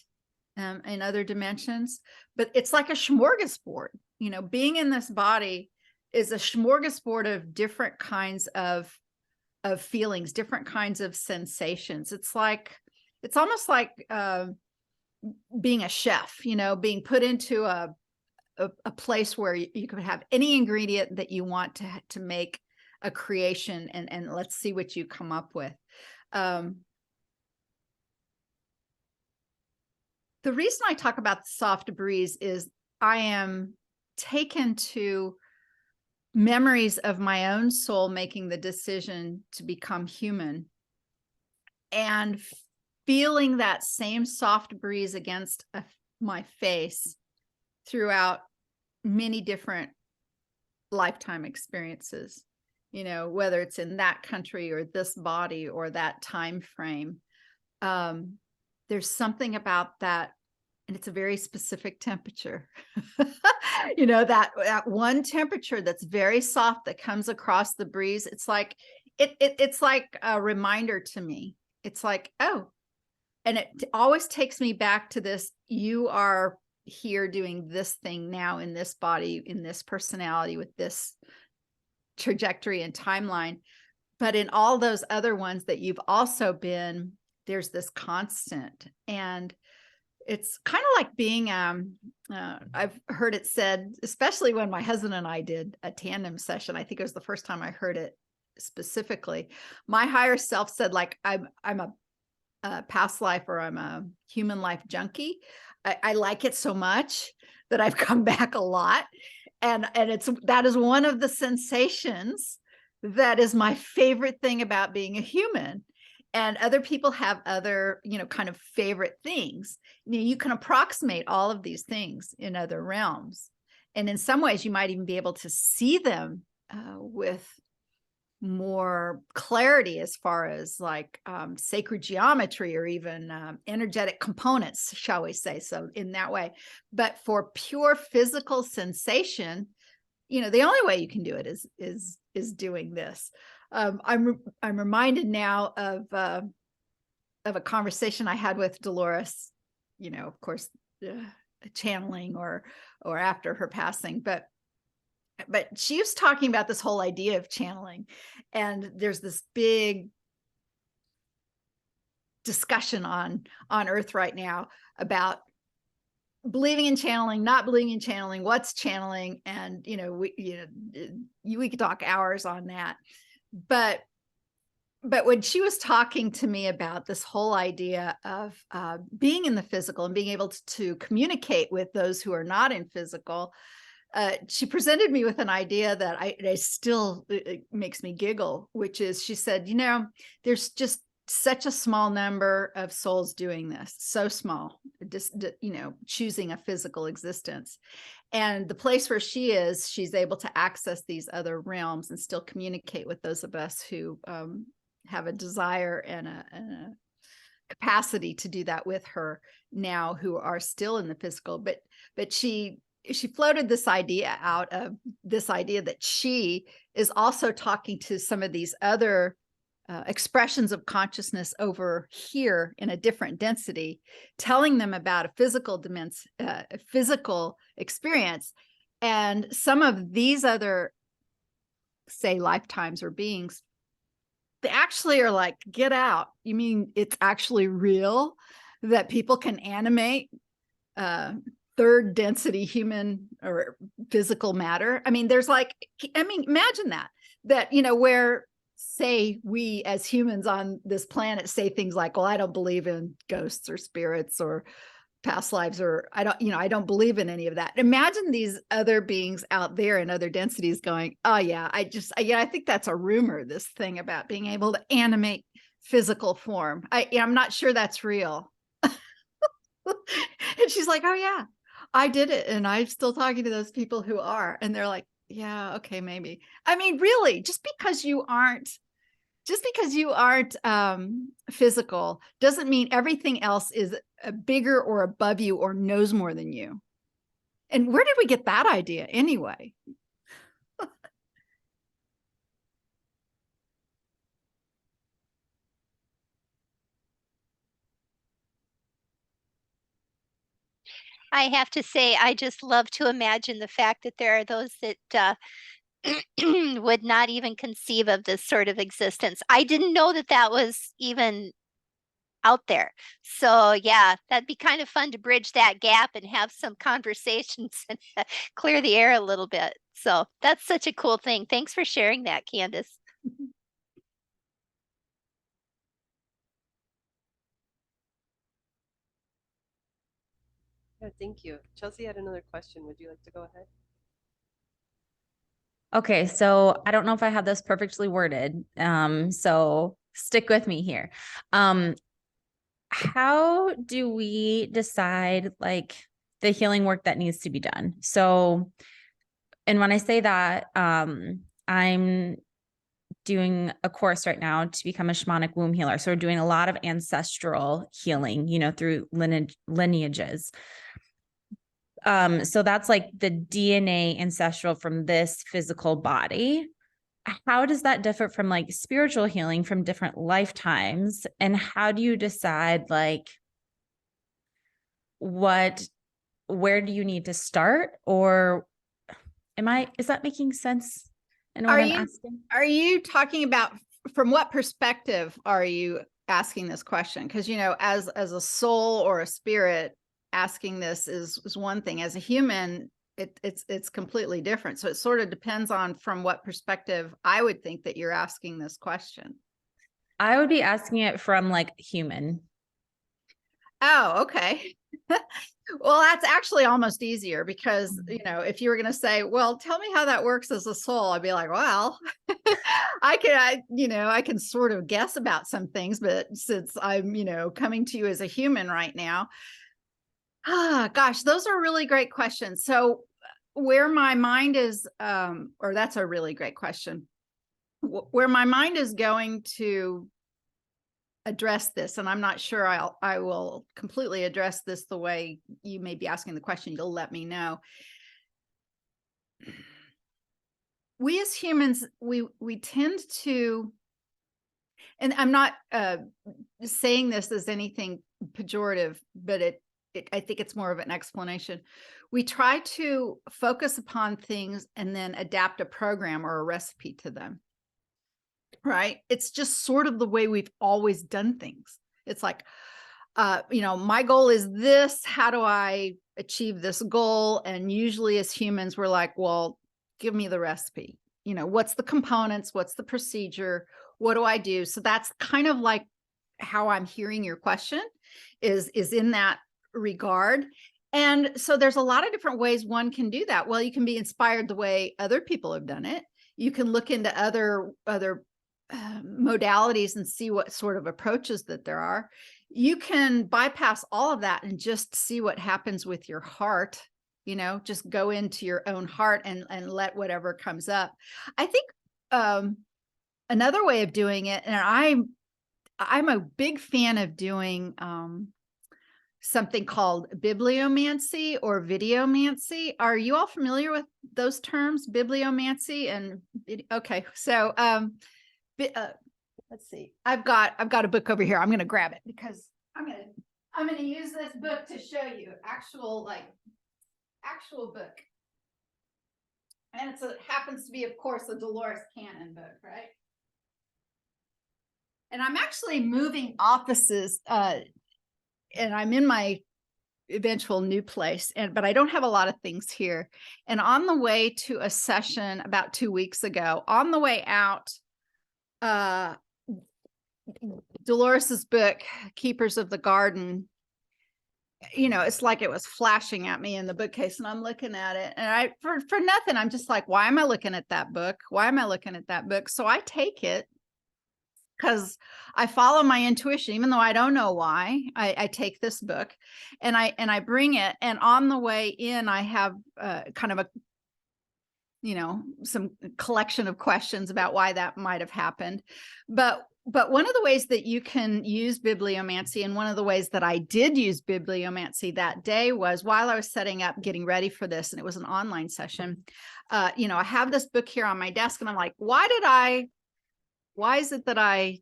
in other dimensions, but it's like a smorgasbord. You know, being in this body is a smorgasbord of different kinds of feelings, different kinds of sensations. It's almost like being a chef, you know, being put into a place where you could have any ingredient that you want to make a creation, and let's see what you come up with. The reason I talk about the soft breeze is I am taken to memories of my own soul making the decision to become human, and feeling that same soft breeze against my face throughout many different lifetime experiences, you know, whether it's in that country or this body or that time frame. There's something about that, and it's a very specific temperature. You know, that one temperature that's very soft that comes across the breeze. It's like it's like a reminder to me. It's like, oh, and it always takes me back to this: you are here doing this thing now in this body, in this personality, with this trajectory and timeline. But in all those other ones that you've also been, there's this constant. And it's kind of like being, I've heard it said, especially when my husband and I did a tandem session, I think it was the first time I heard it specifically. My higher self said, like, I'm a past life, or I'm a human life junkie. I like it so much that I've come back a lot. And that is one of the sensations that is my favorite thing about being a human. And other people have other, you know, kind of favorite things. You can approximate all of these things in other realms. And in some ways, you might even be able to see them with more clarity, as far as like sacred geometry, or even energetic components, shall we say. So in that way. But for pure physical sensation, you know, the only way you can do it is doing this. I'm reminded now of a conversation I had with Dolores, you know, of course, channeling or after her passing, but she was talking about this whole idea of channeling, and there's this big discussion on Earth right now about believing in channeling, not believing in channeling, what's channeling, and you know, we could talk hours on that. But when she was talking to me about this whole idea of being in the physical and being able to communicate with those who are not in physical, she presented me with an idea that it makes me giggle, which is, she said, you know, there's just such a small number of souls doing this, so small, just, you know, choosing a physical existence. And the place where she is, she's able to access these other realms and still communicate with those of us who have a desire and a capacity to do that with her now, who are still in the physical. But she floated this idea out of this idea that she is also talking to some of these other expressions of consciousness over here in a different density, telling them about a physical physical experience. And some of these other, say, lifetimes or beings, they actually are like, get out. You mean it's actually real that people can animate third density human or physical matter? I mean, imagine that, you know, where, say, we as humans on this planet say things like, well, I don't believe in ghosts or spirits or past lives, or I don't believe in any of that. Imagine these other beings out there in other densities going, oh yeah, I think that's a rumor, this thing about being able to animate physical form. I'm not sure that's real. And she's like, oh yeah, I did it. And I'm still talking to those people who are, and they're like, yeah, okay, maybe. I mean, really, just because you aren't physical doesn't mean everything else is bigger or above you or knows more than you. And where did we get that idea anyway? I have to say, I just love to imagine the fact that there are those that would not even conceive of this sort of existence. I didn't know that that was even out there. So yeah, that'd be kind of fun to bridge that gap and have some conversations and clear the air a little bit. So that's such a cool thing. Thanks for sharing that, Candace. Yeah, thank you. Chelsea had another question. Would you like to go ahead? Okay, so I don't know if I have this perfectly worded. So stick with me here. How do we decide like the healing work that needs to be done? So, and when I say that, I'm doing a course right now to become a shamanic womb healer. So we're doing a lot of ancestral healing, you know, through lineages. So that's like the DNA ancestral from this physical body. How does that differ from like spiritual healing from different lifetimes? And how do you decide like where do you need to start? Or is that making sense in what I'm asking? Are you talking about, from what perspective are you asking this question? Because, you know, as a soul or a spirit, asking this is one thing. As a human, it's completely different. So it sort of depends on from what perspective I would think that you're asking this question. I would be asking it from like human. Oh, okay. Well, that's actually almost easier because, you know, if you were going to say, well, tell me how that works as a soul, I'd be like, well, I can sort of guess about some things, but since I'm, you know, coming to you as a human right now, gosh, those are really great questions. So where my mind is, or that's a really great question, where my mind is going to address this, and I'm not sure I will completely address this the way you may be asking the question. You'll let me know. We as humans, we tend to, and I'm not saying this as anything pejorative, but I think it's more of an explanation. We try to focus upon things and then adapt a program or a recipe to them. Right? It's just sort of the way we've always done things. It's like, you know, my goal is this. How do I achieve this goal? And usually as humans, we're like, well, give me the recipe. You know, what's the components? What's the procedure? What do I do? So that's kind of like how I'm hearing your question is in that regard. And so there's a lot of different ways one can do that. Well, you can be inspired the way other people have done it. You can look into other modalities and see what sort of approaches that there are. You can bypass all of that and just see what happens with your heart. You know, just go into your own heart and let whatever comes up. I think another way of doing it, and I'm a big fan of doing something called bibliomancy or videomancy. Are you all familiar with those terms, bibliomancy and okay? So let's see. I've got a book over here. I'm going to grab it because I'm going to use this book to show you actual book. And happens to be, of course, a Dolores Cannon book, right? And I'm actually moving offices, and I'm in my eventual new place, but I don't have a lot of things here. And on the way to a session about 2 weeks ago, on the way out, Dolores's book, Keepers of the Garden, you know, it's like it was flashing at me in the bookcase, and I'm looking at it, and for nothing, I'm just like, why am I looking at that book? Why am I looking at that book? So I take it because I follow my intuition, even though I don't know why. I take this book and I bring it, and on the way in, I have kind of a, you know, some collection of questions about why that might have happened. But but one of the ways that you can use bibliomancy, and one of the ways that I did use bibliomancy that day, was while I was setting up, getting ready for this, and it was an online session. You know, I have this book here on my desk, and I'm like, why is it that I,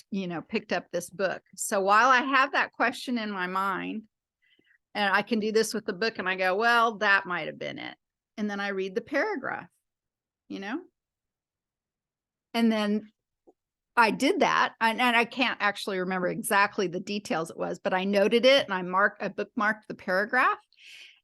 you know, picked up this book? So while I have that question in my mind, and I can do this with the book, and I go, well, that might have been it. And then I read the paragraph, you know, and then I did that, and I can't actually remember exactly the details it was, but I noted it and I bookmarked the paragraph.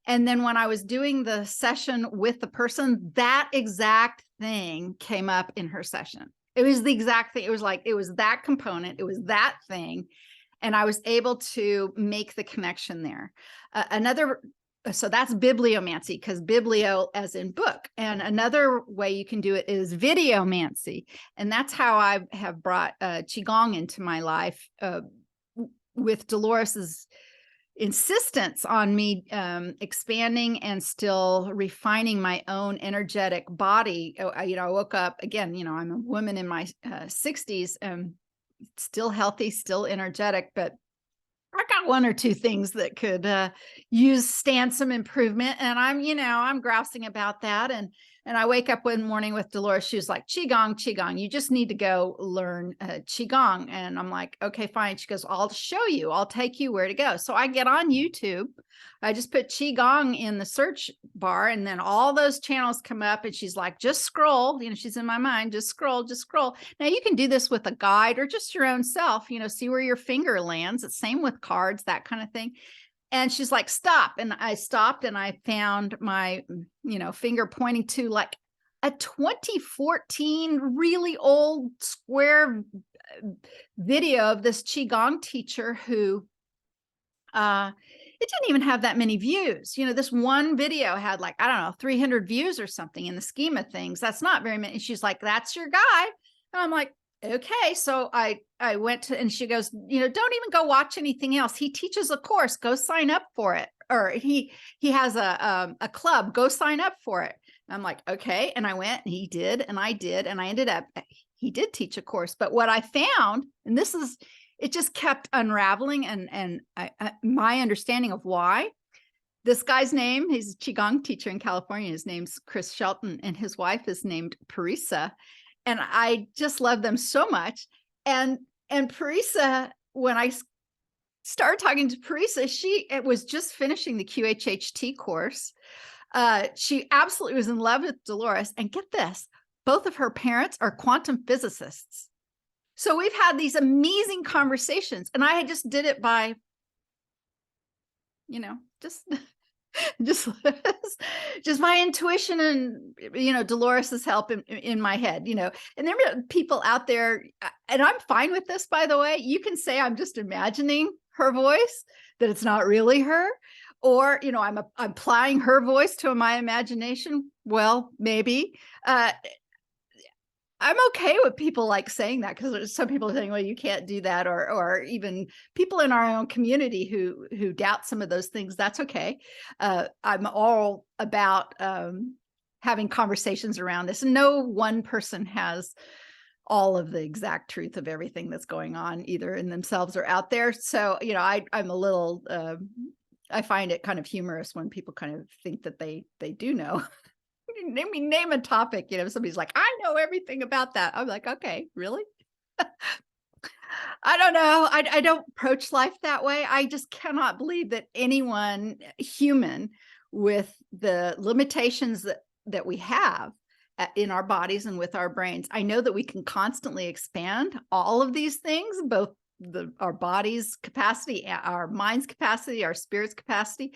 And then when I was doing the session with the person, that exact thing came up in her session. It was the exact thing. It was like, it was that component. It was that thing. And I was able to make the connection there. So that's bibliomancy, because biblio as in book. And another way you can do it is videomancy. And that's how I have brought Qigong into my life, with Dolores's insistence on me expanding and still refining my own energetic body. You know, I woke up again, you know, I'm a woman in my 60s, still healthy, still energetic, but I got one or two things that could stand some improvement. And I'm grousing about that. And I wake up one morning with Dolores. She was like, Qigong, you just need to go learn Qigong. And I'm like, okay, fine. She goes, I'll show you. I'll take you where to go. So I get on YouTube. I just put Qigong in the search bar, and then all those channels come up, and she's like, just scroll. You know, she's in my mind, just scroll. Now you can do this with a guide or just your own self, you know, see where your finger lands. It's same with cards, that kind of thing. And she's like, stop. And I stopped, and I found my, you know, finger pointing to like a 2014 really old square video of this Qigong teacher who, it didn't even have that many views. You know, this one video had like, I don't know, 300 views or something in the scheme of things. That's not very many. She's like, that's your guy. And I'm like, okay. So I went to, and she goes, you know, don't even go watch anything else. He teaches a course, go sign up for it. Or he has a club, go sign up for it. And I'm like, okay. And I went, and he did, and I did. And I ended up, he did teach a course. But what I found, and this is, it just kept unraveling, and my understanding of why. This guy's name, he's a Qigong teacher in California. His name's Chris Shelton, and his wife is named Parisa. And I just love them so much. And Parisa, when I started talking to Parisa, it was just finishing the QHHT course. She absolutely was in love with Dolores. And get this, both of her parents are quantum physicists. So we've had these amazing conversations, and I just did it by, you know, just my intuition and, you know, Dolores's help in my head, you know. And there are people out there, and I'm fine with this, by the way. You can say I'm just imagining her voice, that it's not really her, or, you know, I'm applying her voice to my imagination. Well, maybe. I'm okay with people like saying that, because there's some people saying, well, you can't do that, or even people in our own community who doubt some of those things. That's okay. I'm all about having conversations around this, and no one person has all of the exact truth of everything that's going on, either in themselves or out there. So, you know, I'm a little, I find it kind of humorous when people kind of think that they do know. Name a topic, you know, somebody's like, I know everything about that. I'm like, okay, really? I don't know. I don't approach life that way. I just cannot believe that anyone human, with the limitations that we have in our bodies and with our brains, I know that we can constantly expand all of these things, both our body's capacity, our mind's capacity, our spirit's capacity,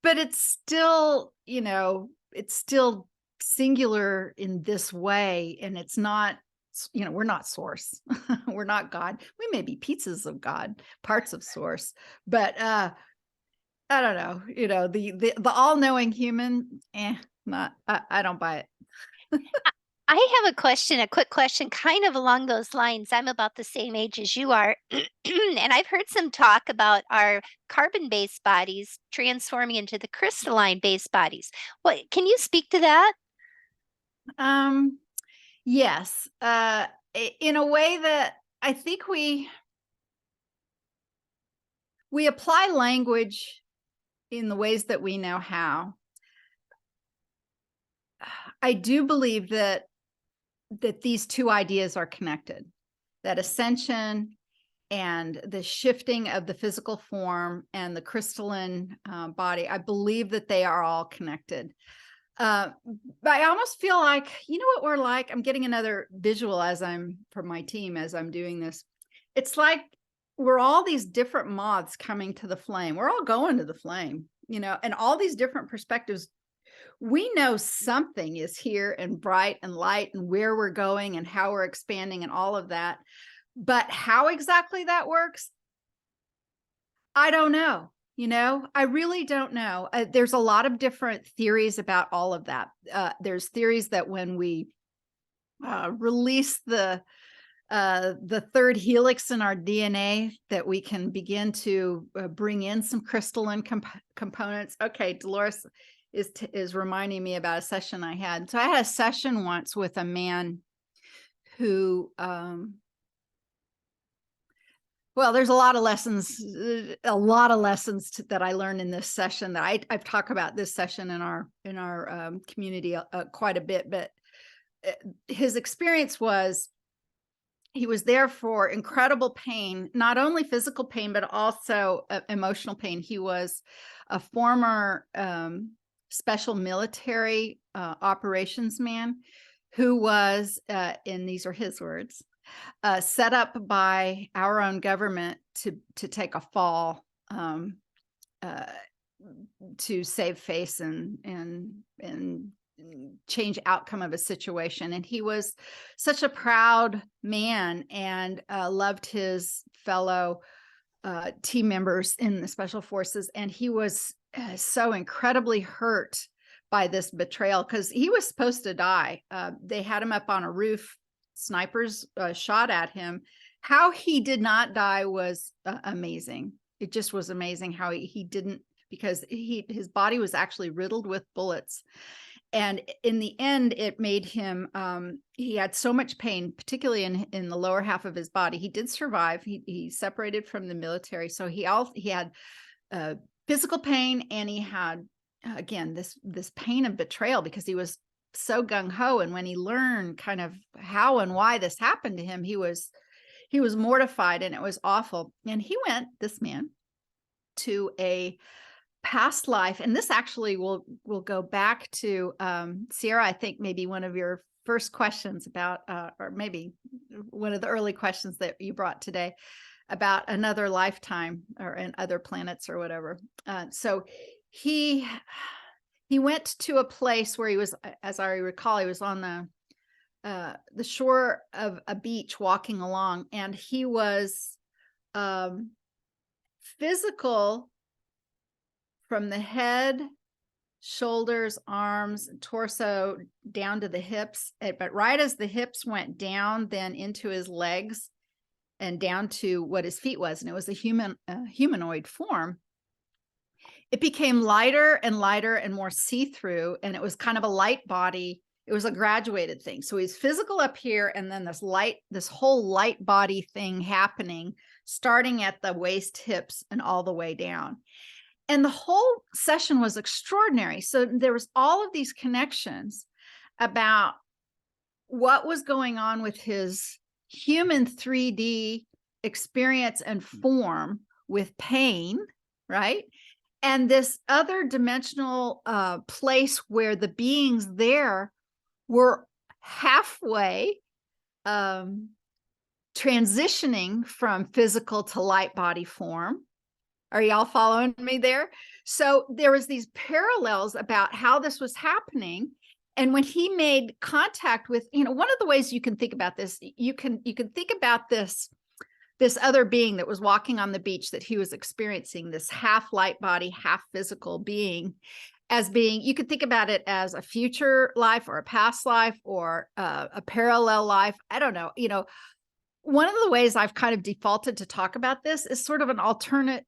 but it's still, you know, it's still singular in this way. And it's not, you know, we're not source. We're not God. We may be pieces of God, parts of source, but I don't know, you know, the all-knowing human, I don't buy it. I have a quick question, kind of along those lines. I'm about the same age as you are. And I've heard some talk about our carbon-based bodies transforming into the crystalline-based bodies. What, can you speak to that? Yes, in a way that I think we apply language in the ways that we know how. I do believe that these two ideas are connected, that ascension and the shifting of the physical form and the crystalline body. I believe that they are all connected. But I almost feel like, you know what we're like? I'm getting another visual from my team as I'm doing this. It's like we're all these different moths coming to the flame. We're all going to the flame, and all these different perspectives. We know something is here and bright and light and where we're going and how we're expanding and all of that. But how exactly that works, I don't know. I really don't know. There's a lot of different theories about all of that. There's theories that when we release the third helix in our DNA, that we can begin to bring in some crystalline components. Okay, Dolores is reminding me about a session I had. So I had a session once with a man who, well, there's a lot of lessons that I learned in this session that I've talked about this session in our community quite a bit. But his experience was, he was there for incredible pain, not only physical pain, but also emotional pain. He was a former special military operations man who was, and these are his words, set up by our own government to take a fall to save face and change outcome of a situation. And he was such a proud man and loved his fellow team members in the special forces. And he was so incredibly hurt by this betrayal because he was supposed to die. They had him up on a roof. Snipers shot at him. How he did not die was amazing. It just was amazing how he didn't, because his body was actually riddled with bullets. And in the end, it made him, he had so much pain, particularly in the lower half of his body. He did survive. He separated from the military. So he had physical pain, and he had, again, this pain of betrayal because he was so gung-ho. And when he learned kind of how and why this happened to him, he was mortified, and it was awful. And he went, this man, to a past life. And this actually will go back to CIERRA, I think maybe one of your first questions about, or maybe one of the early questions that you brought today about another lifetime or in other planets or whatever. So he went to a place where he was, as I recall, he was on the shore of a beach walking along, and he was physical from the head, shoulders, arms, torso down to the hips. But right as the hips went down, then into his legs and down to what his feet was, and it was a humanoid form, it became lighter and lighter and more see-through, and it was kind of a light body. It was a graduated thing. So he's physical up here, and then this whole light body thing happening, starting at the waist, hips, and all the way down. And the whole session was extraordinary. So there was all of these connections about what was going on with his human 3D experience and form with pain, right? And this other dimensional place where the beings there were halfway transitioning from physical to light body form. Are y'all following me there? So there was these parallels about how this was happening. And when he made contact with, one of the ways you can think about this, you can think about this other being that was walking on the beach that he was experiencing, this half light body, half physical being, as being, you could think about it as a future life or a past life or a parallel life. I don't know, one of the ways I've kind of defaulted to talk about this is sort of an alternate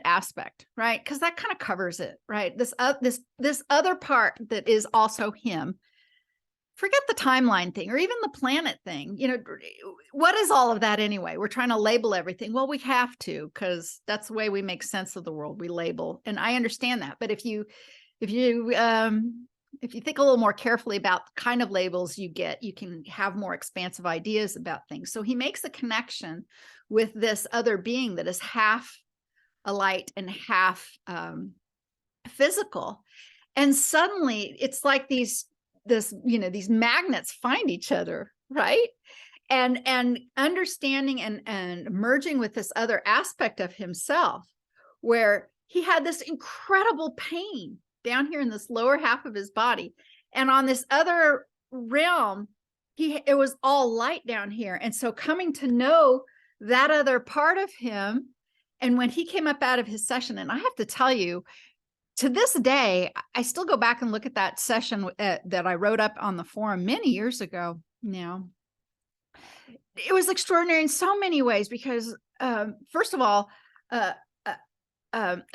aspect, right? Because that kind of covers it, right? This other part that is also him forget the timeline thing or even the planet thing. You know, what is all of that anyway? We're trying to label everything. Well, we have to, because that's the way we make sense of the world. We label, and I understand that. But if you think a little more carefully about the kind of labels you get, you can have more expansive ideas about things. So he makes a connection with this other being that is half a light and half physical. And suddenly it's like these magnets find each other, right? And understanding and merging with this other aspect of himself, where he had this incredible pain down here in this lower half of his body, and on this other realm, it was all light down here. And so coming to know that other part of him, and when he came up out of his session, and I have to tell you, to this day, I still go back and look at that session that I wrote up on the forum many years ago now. It was extraordinary in so many ways because, first of all, a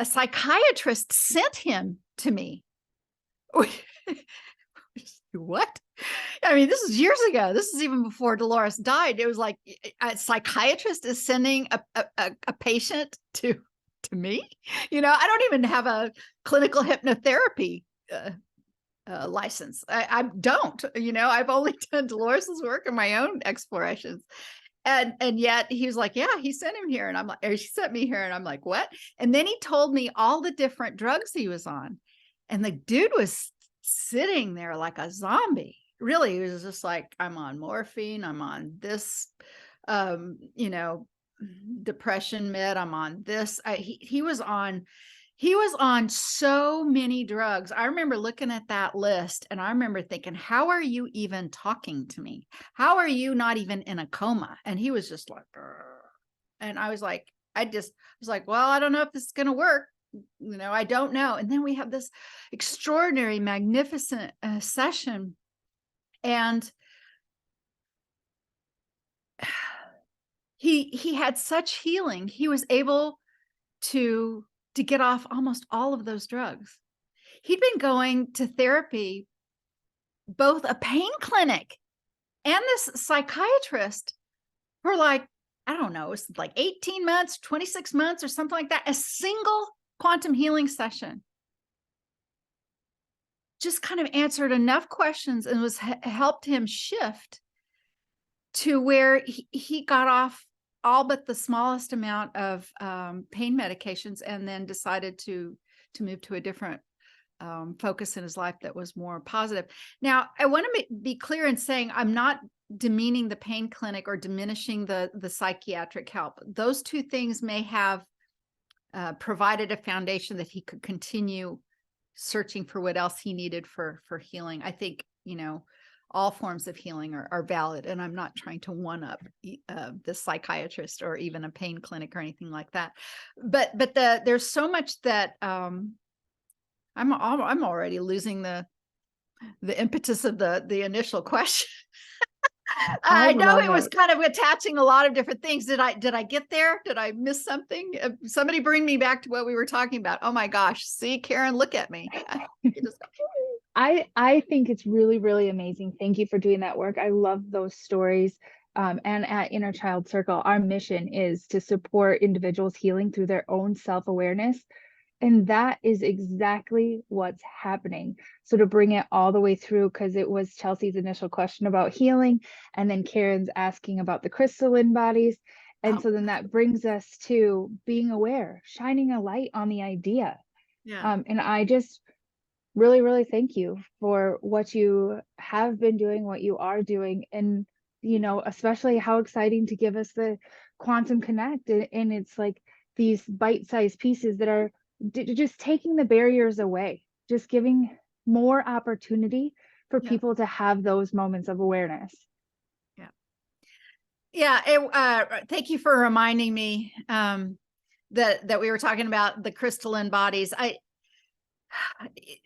psychiatrist sent him to me. What? I mean, this is years ago. This is even before Dolores died. It was like a psychiatrist is sending a patient to me. You know, I don't even have a clinical hypnotherapy license. I don't, you know, I've only done Dolores's work and my own explorations. And yet he was like, yeah, he sent him here. And I'm like, or she sent me here. And I'm like, what? And then he told me all the different drugs he was on. And the dude was sitting there like a zombie. Really, he was just like, I'm on morphine. I'm on this, you know, depression med. I'm on this. He was on so many drugs. I remember looking at that list and I remember thinking, how are you even talking to me? How are you not even in a coma? And he was just like, and I was like, I was like, well, I don't know if this is going to work. You know, I don't know. And then we have this extraordinary, magnificent session. And he had such healing. He was able to get off almost all of those drugs. He'd been going to therapy, both a pain clinic and this psychiatrist, for like, I don't know, it's like 18 months, 26 months or something like that. A single quantum healing session just kind of answered enough questions and was helped him shift to where he got off all but the smallest amount of pain medications, and then decided to move to a different focus in his life that was more positive. Now, I want to be clear in saying I'm not demeaning the pain clinic or diminishing the psychiatric help. Those two things may have provided a foundation that he could continue searching for what else he needed for healing. I think, you know, all forms of healing are valid, and I'm not trying to one up the psychiatrist or even a pain clinic or anything like that. But there's so much that I'm already losing the impetus of the initial question. I know it was kind of attaching a lot of different things. Did I get there? Did I miss something? Somebody bring me back to what we were talking about. Oh my gosh. See, Karen, look at me. I think it's really, really amazing. Thank you for doing that work. I love those stories. And at Inner Child Circle, our mission is to support individuals healing through their own self-awareness. And that is exactly what's happening. So to bring it all the way through, because it was Chelsea's initial question about healing, and then Karen's asking about the crystalline bodies. And so then that brings us to being aware, shining a light on the idea. Yeah. And I just really, really thank you for what you have been doing, what you are doing, and, you know, especially how exciting to give us the Quantum Connect. And it's like these bite-sized pieces that are just taking the barriers away, just giving more opportunity for people to have those moments of awareness. Thank you for reminding me that we were talking about the crystalline bodies.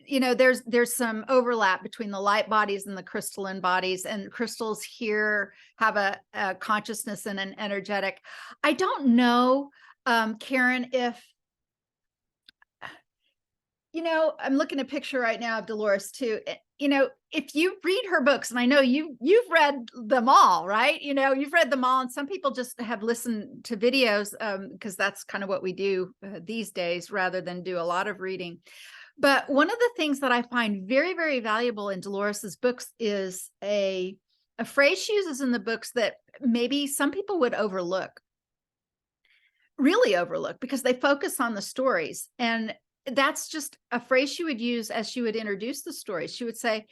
You know, there's some overlap between the light bodies and the crystalline bodies, and crystals here have a consciousness and an energetic. I don't know, Karen, you know, I'm looking at a picture right now of Dolores too. You know, if you read her books, and I know you've read them all, right? You know, you've read them all, and some people just have listened to videos because that's kind of what we do these days rather than do a lot of reading. But one of the things that I find very, very valuable in Dolores's books is a phrase she uses in the books that maybe some people would overlook, really overlook, because they focus on the stories. And that's just a phrase she would use as she would introduce the stories. She would say,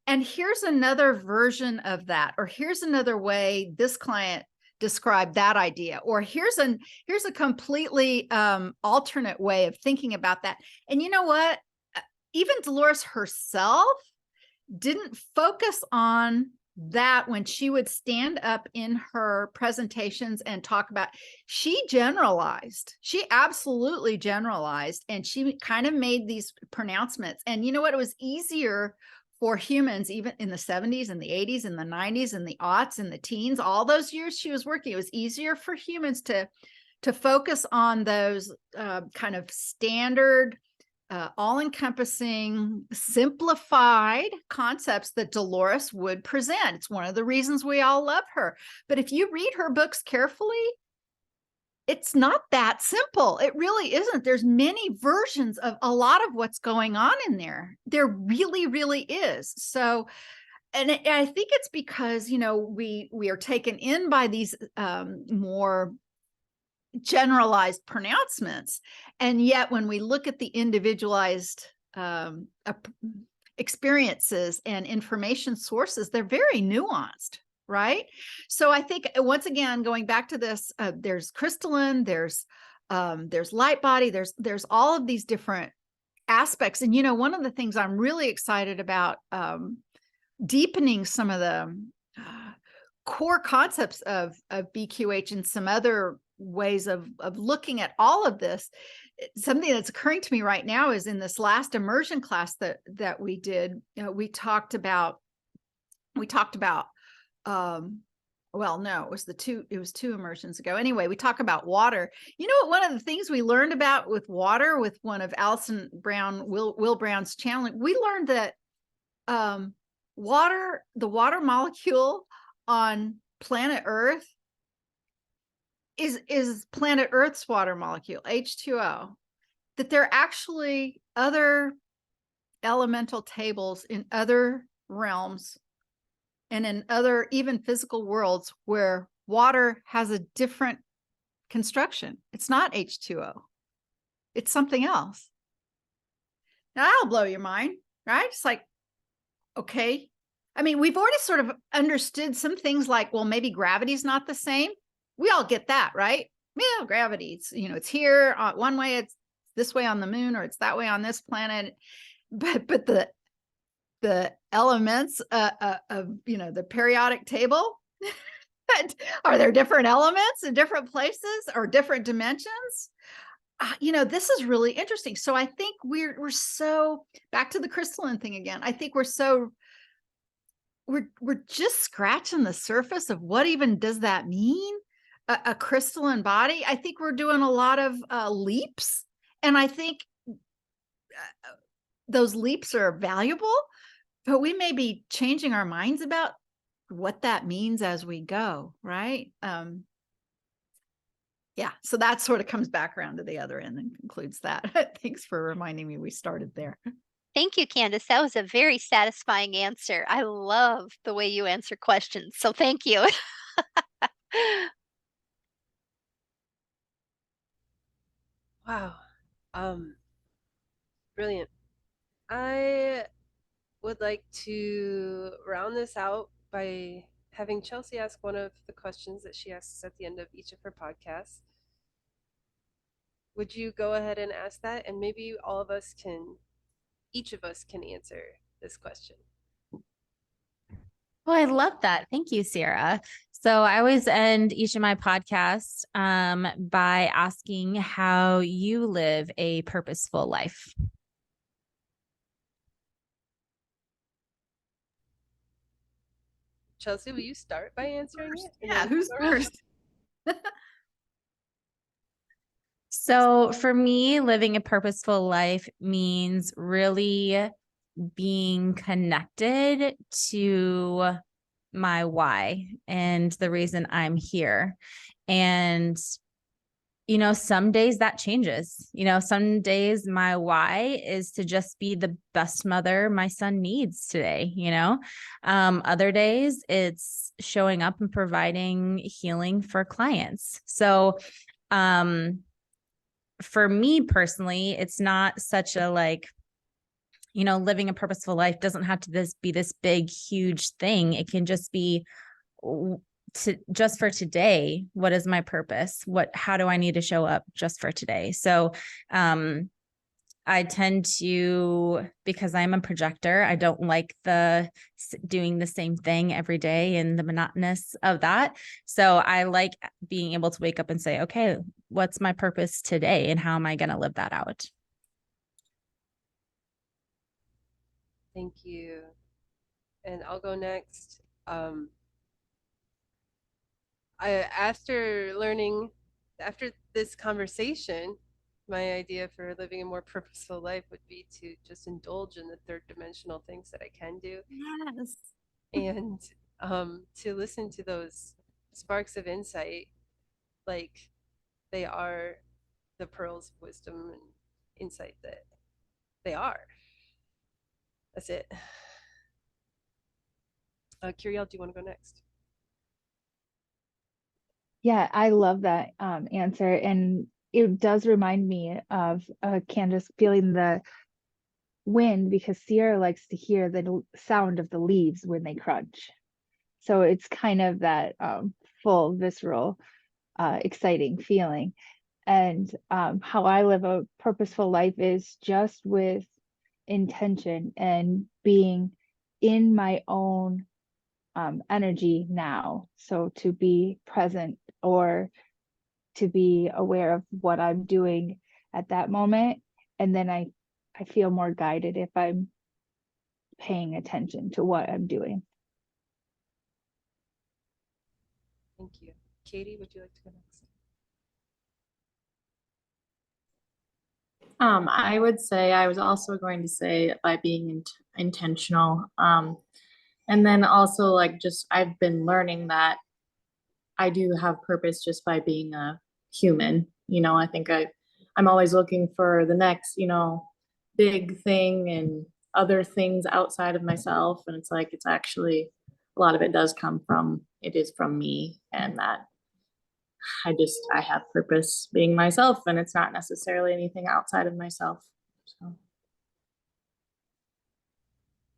and here's another version of that, or here's another way this client described that idea, or here's a completely alternate way of thinking about that. And you know what? Even Dolores herself didn't focus on that when she would stand up in her presentations and talk about, she generalized, she absolutely generalized, and she kind of made these pronouncements. And you know what? It was easier for humans, even in the 70s and the 80s and the 90s and the aughts and the teens, all those years she was working, it was easier for humans to focus on those kind of standard, all-encompassing, simplified concepts that Dolores would present. It's one of the reasons we all love her. But if you read her books carefully, it's not that simple. It really isn't. There's many versions of a lot of what's going on in there. There really, really is. So, and I think it's because, you know, we are taken in by these more generalized pronouncements, and yet when we look at the individualized experiences and information sources, they're very nuanced, right? So I think, once again, going back to this, there's crystalline, there's light body, there's all of these different aspects. And you know, one of the things I'm really excited about, deepening some of the core concepts of BQH and some other ways of looking at all of this. Something that's occurring to me right now is in this last immersion class that we did, we talked about well, no, it was two immersions ago. Anyway, we talk about water. You know what, one of the things we learned about with water, with one of Alison Brown, Will Brown's channeling, we learned that the water molecule on planet Earth is planet Earth's water molecule, H2O, that there are actually other elemental tables in other realms and in other even physical worlds where water has a different construction. It's not H2O. It's something else. Now that'll blow your mind, right? It's like, okay. I mean, we've already sort of understood some things like, well, maybe gravity's not the same. We all get that, right? Yeah, gravity, it's, you know, it's here one way, it's this way on the moon, or it's that way on this planet. But the elements of, you know, the periodic table, are there different elements in different places or different dimensions? You know, this is really interesting. So I think we're so, back to the crystalline thing again. I think we're just scratching the surface of what even does that mean, a crystalline body. I think we're doing a lot of leaps, and I think those leaps are valuable, but we may be changing our minds about what that means as we go, right? Yeah, so that sort of comes back around to the other end and concludes that. Thanks for reminding me we started there. Thank you, Candace. That was a very satisfying answer. I love the way you answer questions. So thank you. Wow. Brilliant. I would like to round this out by having Chelsea ask one of the questions that she asks at the end of each of her podcasts. Would you go ahead and ask that? And maybe each of us can answer this question. Oh, I love that. Thank you, CIERRA. So I always end each of my podcasts by asking how you live a purposeful life. Chelsea, will you start by answering it? Yeah, who's first? So for me, living a purposeful life means really being connected to my why and the reason I'm here. And, you know, some days that changes. You know, some days my why is to just be the best mother my son needs today, you know. Other days it's showing up and providing healing for clients. So, for me personally, it's not such a like, you know, living a purposeful life doesn't have to be this big, huge thing. It can just be just for today. What is my purpose? How do I need to show up just for today? So, I tend to, because I'm a projector, I don't like doing the same thing every day and the monotonous of that. So I like being able to wake up and say, okay, what's my purpose today and how am I going to live that out? Thank you. And I'll go next. After this conversation, my idea for living a more purposeful life would be to just indulge in the third dimensional things that I can do. Yes. And to listen to those sparks of insight, like they are the pearls of wisdom and insight that they are. That's it. KYRIEL, do you want to go next? Yeah, I love that answer. And it does remind me of Candace feeling the wind, because CIERRA likes to hear the sound of the leaves when they crunch. So it's kind of that full, visceral, exciting feeling. And how I live a purposeful life is just with intention and being in my own energy now. So to be present or to be aware of what I'm doing at that moment. And then I feel more guided if I'm paying attention to what I'm doing. Thank you. Katie, would you like to go next? I would say, I was also going to say by being intentional. And then also like just, I've been learning that I do have purpose just by being a human. You know, I think I'm always looking for the next, you know, big thing and other things outside of myself. And it's like, it's actually, a lot of it does come from, it is from me, and that I have purpose being myself, and it's not necessarily anything outside of myself. So.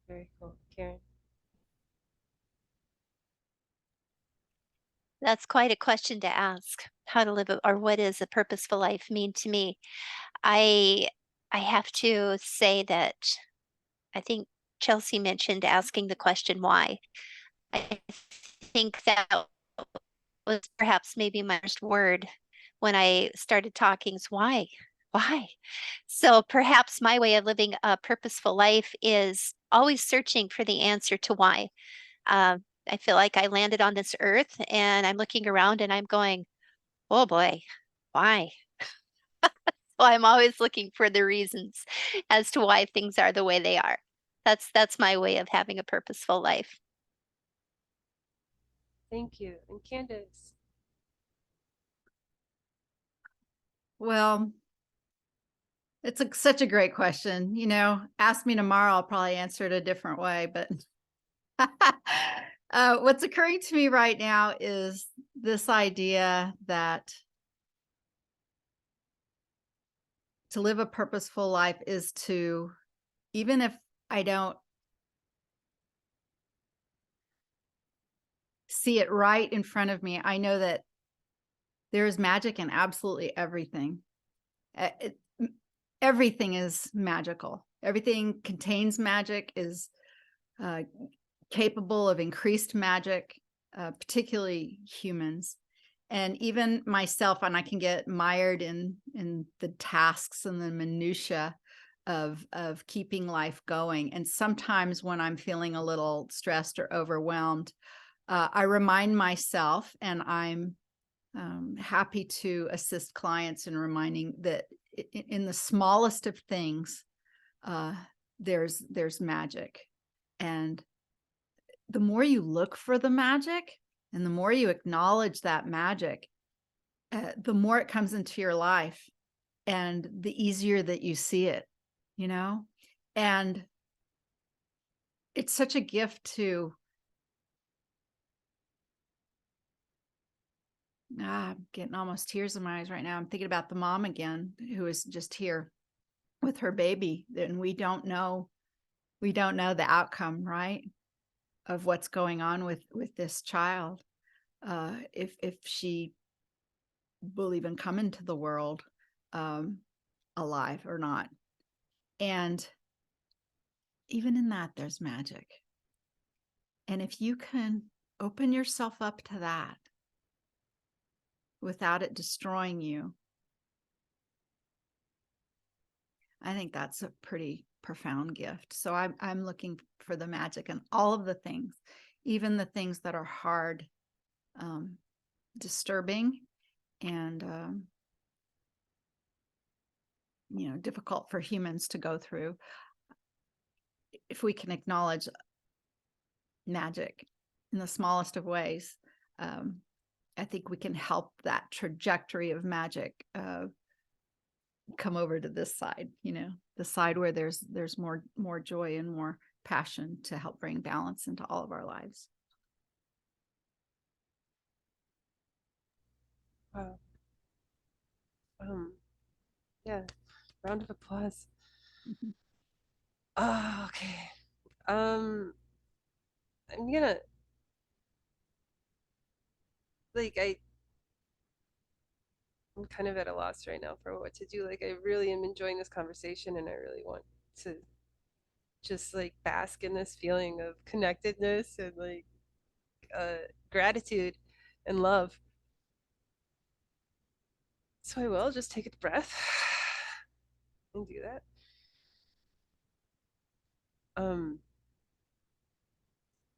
Very cool. Karen? That's quite a question to ask. How to live or what does a purposeful life mean to me? I have to say that I think Chelsea mentioned asking the question why. I think that was perhaps maybe my first word when I started talking is why? Why? So perhaps my way of living a purposeful life is always searching for the answer to why. I feel like I landed on this earth and I'm looking around and I'm going, oh boy, why? So I'm always looking for the reasons as to why things are the way they are. That's my way of having a purposeful life. Thank you. And Candace? Well, it's such a great question. You know, ask me tomorrow, I'll probably answer it a different way. But what's occurring to me right now is this idea that to live a purposeful life is to, even if I don't see it right in front of me, I know that there is magic in absolutely everything. Everything is magical. Everything contains magic, is capable of increased magic, particularly humans. And even myself, and I can get mired in the tasks and the minutia of keeping life going. And sometimes when I'm feeling a little stressed or overwhelmed, I remind myself, and I'm happy to assist clients in reminding that in the smallest of things, there's magic. And the more you look for the magic and the more you acknowledge that magic, the more it comes into your life and the easier that you see it, you know? And it's such a gift to, I'm getting almost tears in my eyes right now. I'm thinking about the mom again, who is just here with her baby, and we don't know the outcome, right, of what's going on with this child, if she will even come into the world alive or not. And even in that, there's magic. And if you can open yourself up to that without it destroying you, I think that's a pretty profound gift. So I'm looking for the magic in all of the things, even the things that are hard, disturbing, and difficult for humans to go through. If we can acknowledge magic in the smallest of ways, I think we can help that trajectory of magic come over to this side, the side where there's more joy and more passion to help bring balance into all of our lives. Wow. Yeah, round of applause. Mhm. Oh, okay. I'm gonna I'm kind of at a loss right now for what to do. Like, I really am enjoying this conversation, and I really want to just like bask in this feeling of connectedness and like gratitude and love. So I will just take a breath and do that. Um,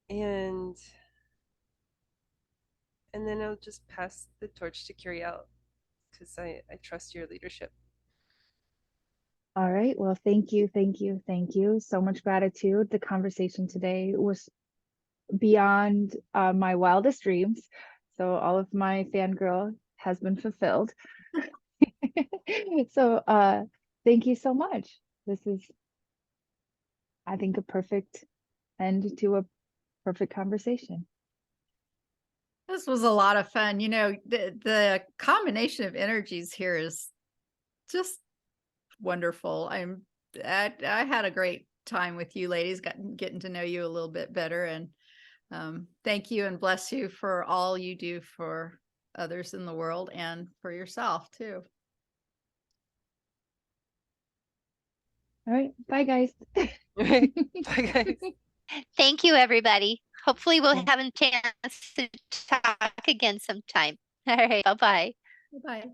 and then I'll just pass the torch to KYRIEL because I trust your leadership. All right. Well, thank you. Thank you. Thank you. So much gratitude. The conversation today was beyond my wildest dreams. So all of my fangirl has been fulfilled. So thank you so much. This is, I think, a perfect end to a perfect conversation. This was a lot of fun. The combination of energies here is just wonderful. I had a great time with you ladies, getting to know you a little bit better. And thank you and bless you for all you do for others in the world and for yourself too. All right. Bye, guys. Bye, guys. Thank you, everybody. Hopefully we'll Yeah. have a chance to talk again sometime. All right. Bye-bye. Bye.